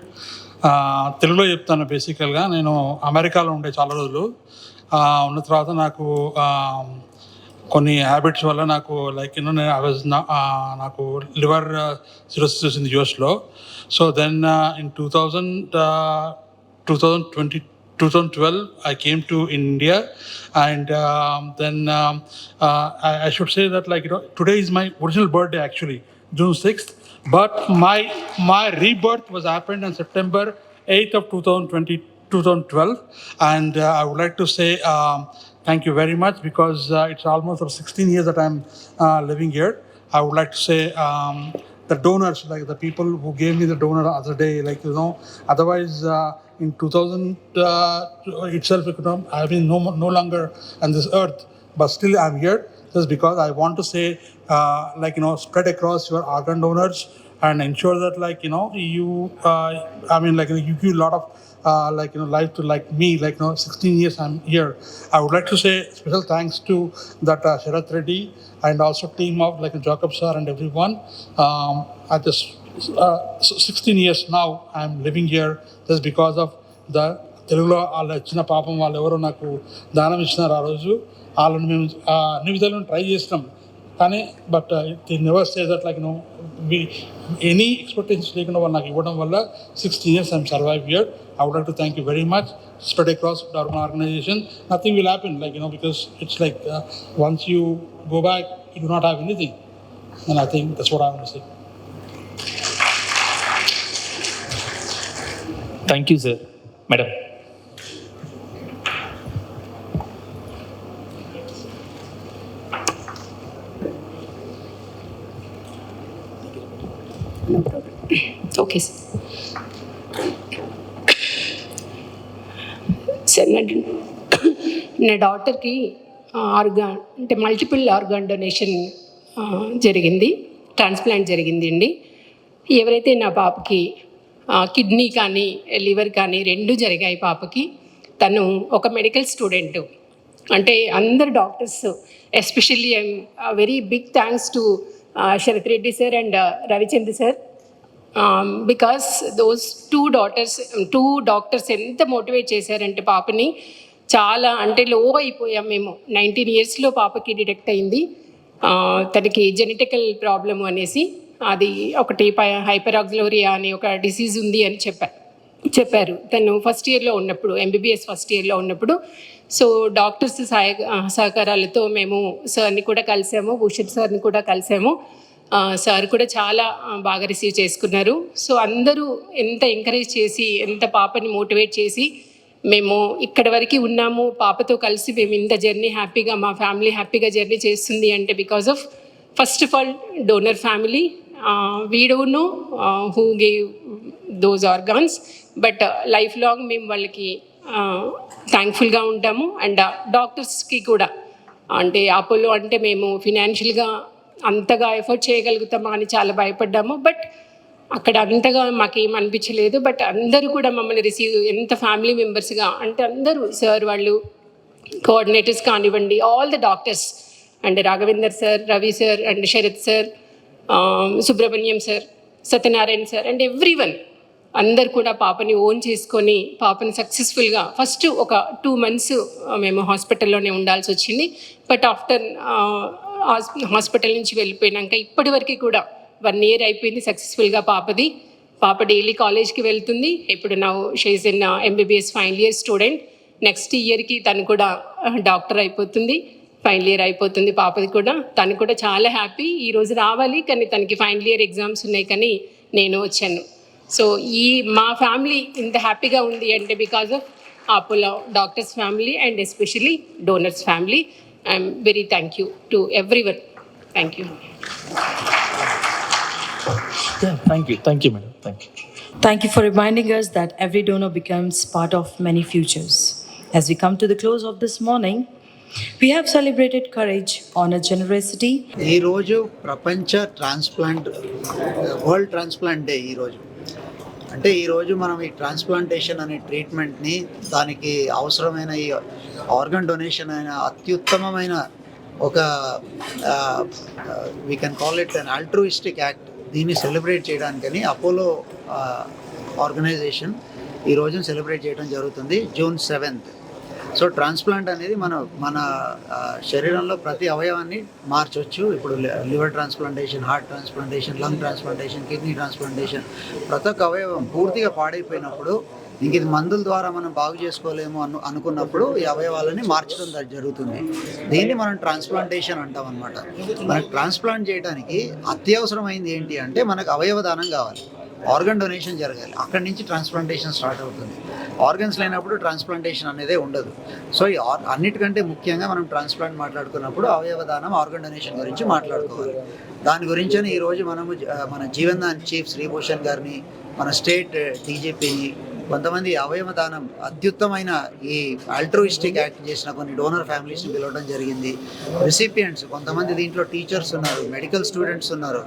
తెలుగులో చెప్తాను. బేసికల్గా నేను అమెరికాలో ఉండే చాలా రోజులు. ఉన్న తర్వాత నాకు కొన్ని హ్యాబిట్స్ వల్ల నాకు నేను నాకు లివర్ సిరోసిస్ వచ్చింది యూఎస్లో. So then in 2012 I came to India, and then I should say that today is my original birthday actually, June 6th, but my rebirth was happened on September 8th of 2012, and I would like to say thank you very much, because it's almost 16 years that I'm living here. I would like to say the donors, the people who gave me the donor the other day, otherwise in 2000 itself, I've been no longer on this earth, but still I'm here just because I want to say, spread across your organ donors and ensure that, you give a lot of life to me, 16 years I'm here. I would like to say special thanks to that Sharath Reddy and also team of Jacob sir and everyone. I just 16 years now I'm living here just because of the తెలుగులో వాళ్ళు ఇచ్చిన పాపం. వాళ్ళు ఎవరో నాకు దానం ఇచ్చినారు ఆ రోజు. వాళ్ళని మేము అన్ని విధాలను ట్రై చేసినాం, కానీ but the never say that any expectations లేకుండా వాళ్ళు నాకు ఇవ్వడం వల్ల 16 years I'm survived here. I would like to thank you very much. Spread across our organization. Nothing will happen, because it's once you go back, you do not have anything. And I think that's what I want to say. Thank you, sir. Madam. Okay, sir. Sir నా డాటర్కి organ అంటే multiple organ donation జరిగింది, transplant జరిగిందండి. ఎవరైతే నా పాపకి kidney కానీ liver కానీ రెండు జరిగాయి పాపకి. తను ఒక మెడికల్ స్టూడెంట్. అంటే అందరు doctors, especially I'm very big thanks to Sharath Reddy sir and Ravichandra sir, because those two doctors ఎంత మోటివేట్ చేశారంటే పాపని. చాలా అంటే లో అయిపోయాం మేము. 19 yearsలో పాపకి డిటెక్ట్ అయింది. తనకి జెనెటికల్ ప్రాబ్లమ్ అనేసి, అది ఒకటి హైపరాక్సిలోరియా అనే ఒక డిసీజ్ ఉంది అని చెప్పారు తను ఫస్ట్ ఇయర్లో ఉన్నప్పుడు, ఎంబీబీఎస్ ఫస్ట్ ఇయర్లో ఉన్నప్పుడు. సో డాక్టర్స్ సహకారాలతో మేము సార్ని కూడా కలిసాము, భూషణ్ సార్ని కూడా కలిసాము. సార్ కూడా చాలా బాగా రిసీవ్ చేసుకున్నారు. సో అందరూ ఎంత ఎంకరేజ్ చేసి, ఎంత పాపని మోటివేట్ చేసి మేము ఇక్కడి వరకు ఉన్నాము. పాపతో కలిసి మేము ఇంత జర్నీ హ్యాపీగా, మా ఫ్యామిలీ హ్యాపీగా జర్నీ చేస్తుంది అంటే because of first of all donor family. We don't know who gave those organs, but life long మేము వాళ్ళకి థ్యాంక్ఫుల్గా ఉంటాము. అండ్ డాక్టర్స్కి కూడా, అంటే అపోలో అంటే మేము ఫినాన్షియల్గా అంతగా ఎఫర్ట్ చేయగలుగుతామా అని చాలా భయపడ్డాము. బట్ అక్కడ అంతగా మాకేం అనిపించలేదు. బట్ అందరూ కూడా మమ్మల్ని రిసీవ్, ఎంత ఫ్యామిలీ మెంబర్స్గా అంటే అందరూ, సార్ వాళ్ళు, కోఆర్డినేటర్స్ కానివ్వండి, all the doctors and Raghavender sir, Ravi sir and Sharath sir, Subrahmanyam sir, Satyanarayana sir and everyone, అందరు కూడా పాపని ఓన్ చేసుకొని పాపని సక్సెస్ఫుల్గా ఫస్ట్ ఒక 2 months మేము హాస్పిటల్లోనే ఉండాల్సి వచ్చింది. బట్ ఆఫ్టర్ హాస్పిటల్ నుంచి వెళ్ళిపోయినాక ఇప్పటి వరకు కూడా 1 year అయిపోయింది సక్సెస్ఫుల్గా పాపది. పాప డైలీ కాలేజ్కి వెళ్తుంది. ఇప్పుడు నా she's in MBBS final year student. Next ఇయర్కి తను కూడా డాక్టర్ అయిపోతుంది, ఫైనల్ ఇయర్ అయిపోతుంది పాపది కూడా. తను కూడా చాలా హ్యాపీ. ఈరోజు రావాలి కానీ తనకి ఫైనల్ ఇయర్ ఎగ్జామ్స్ ఉన్నాయి, కానీ నేను వచ్చాను. సో మా ఫ్యామిలీ ఇంత హ్యాపీగా ఉంది అంటే because of Apollo doctors family and especially donors family. I'm very thank you to everyone. Thank you. Thank you, madam. Thank you. Thank you for reminding us that every donor becomes part of many futures. As we come to the close of this morning, we have celebrated courage, honor, generosity. ఈ రోజు ప్రపంచ transplant, world transplant day. ఈరోజు అంటే ఈరోజు మనం ఈ transplantation అనే ట్రీట్మెంట్ని, దానికి అవసరమైన ఈ ఆర్గన్ డొనేషన్ అయిన అత్యుత్తమమైన ఒక we can call it an altruistic act, దీన్ని సెలబ్రేట్ చేయడానికని అపోలో ఆర్గనైజేషన్ ఈ రోజున సెలబ్రేట్ చేయడం జరుగుతుంది, June 7th. సో ట్రాన్స్ప్లాంట్ అనేది మన శరీరంలో ప్రతి అవయవాన్ని మార్చవచ్చు. ఇప్పుడు liver transplantation, heart transplantation, lung transplantation, kidney transplantation, ప్రతి ఒక్క అవయవం పూర్తిగా పాడైపోయినప్పుడు, ఇంక ఇది మందుల ద్వారా మనం బాగు చేసుకోలేము అనుకున్నప్పుడు ఈ అవయవాలని మార్చడం జరుగుతుంది. దీన్ని మనం ట్రాన్స్ప్లాంటేషన్ అంటాం అనమాట. మనకు ట్రాన్స్ప్లాంట్ చేయడానికి అత్యవసరమైంది ఏంటి అంటే మనకు అవయవ దానం కావాలి, ఆర్గన్ డొనేషన్ జరగాలి. అక్కడి నుంచి ట్రాన్స్ప్లాంటేషన్ స్టార్ట్ అవుతుంది. ఆర్గన్స్ లేనప్పుడు ట్రాన్స్ప్లాంటేషన్ అనేదే ఉండదు. సో ఈ అన్నిటికంటే ముఖ్యంగా మనం ట్రాన్స్ప్లాంట్ మాట్లాడుకున్నప్పుడు అవయవ దానం, ఆర్గన్ డొనేషన్ గురించి మాట్లాడుకోవాలి. దాని గురించని ఈరోజు మనము మన జీవన్దాన్ చీఫ్ శ్రీభూషణ్ గారిని, మన స్టేట్ డీజీపీని, కొంతమంది అవయవ దానం అత్యుత్తమైన ఈ ఆల్ట్రూయిస్టిక్ యాక్ట్ చేసిన కొన్ని డోనర్ ఫ్యామిలీస్ని పిలవడం జరిగింది. రిసిపియంట్స్ కొంతమంది దీంట్లో టీచర్స్ ఉన్నారు, మెడికల్ స్టూడెంట్స్ ఉన్నారు.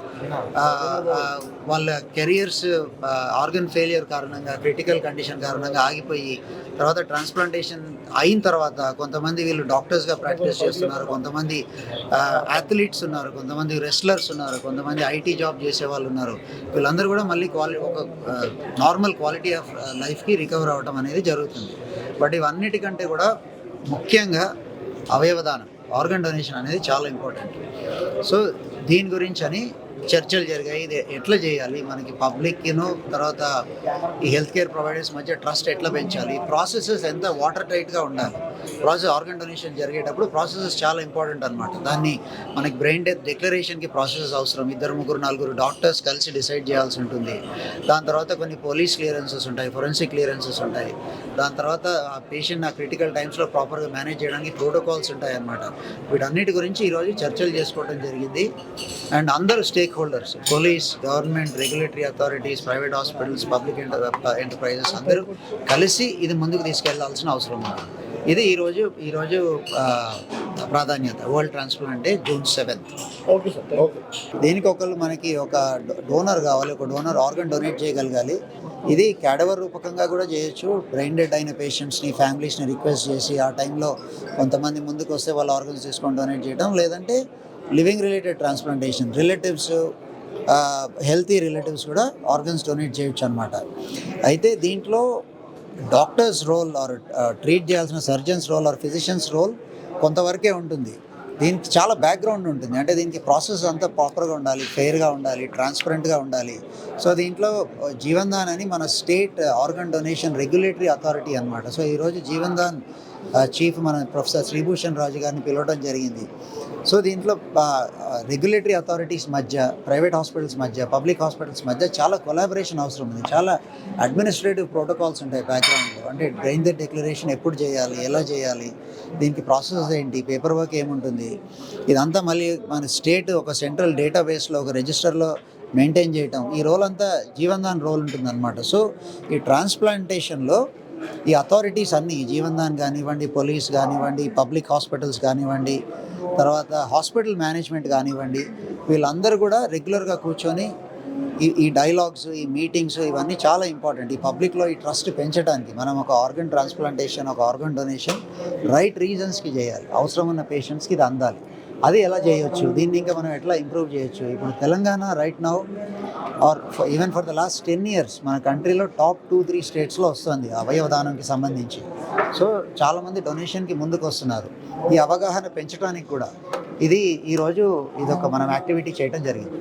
వాళ్ళ కెరియర్స్ ఆర్గన్ ఫెయిలియర్ కారణంగా, క్రిటికల్ కండిషన్ కారణంగా ఆగిపోయి, తర్వాత ట్రాన్స్ప్లాంటేషన్ అయిన తర్వాత కొంతమంది వీళ్ళు డాక్టర్స్గా ప్రాక్టీస్ చేస్తున్నారు, కొంతమంది అథ్లీట్స్ ఉన్నారు, కొంతమంది రెస్లర్స్ ఉన్నారు, కొంతమంది ఐటీ జాబ్ చేసే వాళ్ళు ఉన్నారు. వీళ్ళందరూ కూడా మళ్ళీ ఒక నార్మల్ క్వాలిటీ ఆఫ్ లైఫ్కి రికవర్ అవ్వడం అనేది జరుగుతుంది. బట్ ఇవన్నిటికంటే కూడా ముఖ్యంగా అవయవదానం, ఆర్గన్ డొనేషన్ అనేది చాలా ఇంపార్టెంట్. సో దీని గురించి అని చర్చలు జరిగాయి. ఇది ఎట్లా చేయాలి, మనకి పబ్లిక్ను తర్వాత ఈ హెల్త్ కేర్ ప్రొవైడర్స్ మధ్య ట్రస్ట్ ఎట్లా పెంచాలి, ప్రాసెసెస్ ఎంత వాటర్ టైట్గా ఉండాలి. ఆర్గన్ డొనేషన్ జరిగేటప్పుడు ప్రాసెసెస్ చాలా ఇంపార్టెంట్ అనమాట. దాన్ని మనకి బ్రెయిన్ డెత్ డిక్లరేషన్కి ప్రాసెసెస్ అవసరం. 2, 3, 4 డాక్టర్స్ కలిసి డిసైడ్ చేయాల్సి ఉంటుంది. దాని తర్వాత కొన్ని పోలీస్ క్లియరెన్సెస్ ఉంటాయి, ఫొరెన్సిక్ క్లియరెన్సెస్ ఉంటాయి. దాని తర్వాత ఆ పేషెంట్ ఆ క్రిటికల్ టైమ్స్లో ప్రాపర్గా మేనేజ్ చేయడానికి ప్రోటోకాల్స్ ఉంటాయి అన్నమాట. వీటన్నిటి గురించి ఈరోజు చర్చలు చేసుకోవడం జరిగింది. అండ్ అందరూ stake holders, police, government, regulatory authorities, private hospitals, public enterprises అందరూ కలిసి ఇది ముందుకు తీసుకెళ్లాల్సిన అవసరం ఉంది. ఇది ఈరోజు ప్రాధాన్యత. World transplant day June 7th. Okay sir, okay. దీనికి మనకి ఒక డోనర్ కావాలి, ఒక డోనర్ ఆర్గన్ డొనేట్ చేయగలగాలి. ఇది క్యాడవర్ రూపకంగా కూడా చేయొచ్చు. బ్రెయిన్ డెడ్ అయిన పేషెంట్స్ని, ఫ్యామిలీస్ని రిక్వెస్ట్ చేసి ఆ టైంలో కొంతమంది ముందుకు వస్తే వాళ్ళ ఆర్గన్స్ తీసుకొని డొనేట్ చేయడం, లేదంటే living related transplantation, relatives healthy relatives కూడా ఆర్గన్స్ డొనేట్ చేయొచ్చు అనమాట. అయితే దీంట్లో డాక్టర్స్ రోల్ ఆర్ ట్రీట్ చేయాల్సిన surgeons role or physicians role కొంతవరకే ఉంటుంది. దీనికి చాలా బ్యాక్గ్రౌండ్ ఉంటుంది. అంటే దీనికి ప్రాసెస్ అంతా ప్రాపర్గా ఉండాలి, ఫెయిర్గా ఉండాలి, ట్రాన్స్పరెంట్గా ఉండాలి. సో దీంట్లో జీవన్ దాన్ అని మన state organ donation regulatory authority అనమాట. సో ఈరోజు జీవన్ దాన్ చీఫ్ మన ప్రొఫెసర్ శ్రీభూషణ్ రాజు గారిని పిలవడం జరిగింది. సో దీంట్లో రెగ్యులేటరీ అథారిటీస్ మధ్య, ప్రైవేట్ హాస్పిటల్స్ మధ్య, పబ్లిక్ హాస్పిటల్స్ మధ్య చాలా కొలాబరేషన్ అవసరం ఉంది. చాలా అడ్మినిస్ట్రేటివ్ ప్రోటోకాల్స్ ఉంటాయి బ్యాక్గ్రౌండ్లో. అంటే బ్రెయిన్ డెడ్ డిక్లరేషన్ ఎప్పుడు చేయాలి, ఎలా చేయాలి, దీనికి ప్రాసెస్ ఏంటి, పేపర్ వర్క్ ఏముంటుంది, ఇదంతా మళ్ళీ మన స్టేట్ ఒక సెంట్రల్ డేటాబేస్లో ఒక రిజిస్టర్లో మెయింటైన్ చేయటం, ఈ రోల్ అంతా జీవన్ దాన్ రోల్ ఉంటుందన్నమాట. సో ఈ ట్రాన్స్ప్లాంటేషన్లో ఈ అథారిటీస్ అన్నీ, జీవన్ దాన్ కానివ్వండి, పోలీస్ కానివ్వండి, పబ్లిక్ హాస్పిటల్స్ కానివ్వండి, తర్వాత హాస్పిటల్ మేనేజ్మెంట్ కానివ్వండి, వీళ్ళందరూ కూడా రెగ్యులర్గా కూర్చొని ఈ డైలాగ్స్, ఈ మీటింగ్స్ ఇవన్నీ చాలా ఇంపార్టెంట్. ఈ పబ్లిక్లో ఈ ట్రస్ట్ పెంచడానికి మనం ఒక ఆర్గన్ ట్రాన్స్ప్లాంటేషన్, ఒక ఆర్గన్ డొనేషన్ రైట్ రీజన్స్కి చేయాలి. అవసరం ఉన్న పేషెంట్స్కి ఇది అందాలి. అది ఎలా చేయొచ్చు, దీన్ని ఇంకా మనం ఎట్లా ఇంప్రూవ్ చేయొచ్చు. ఇప్పుడు Telangana right now or even for the last 10 years మన కంట్రీలో టాప్ 2-3 స్టేట్స్లో వస్తుంది అవయవదానంకి సంబంధించి. సో చాలామంది డొనేషన్కి ముందుకు వస్తున్నారు. ఈ అవగాహన పెంచడానికి కూడా ఈరోజు ఇదొక మనం యాక్టివిటీ చేయడం జరిగింది.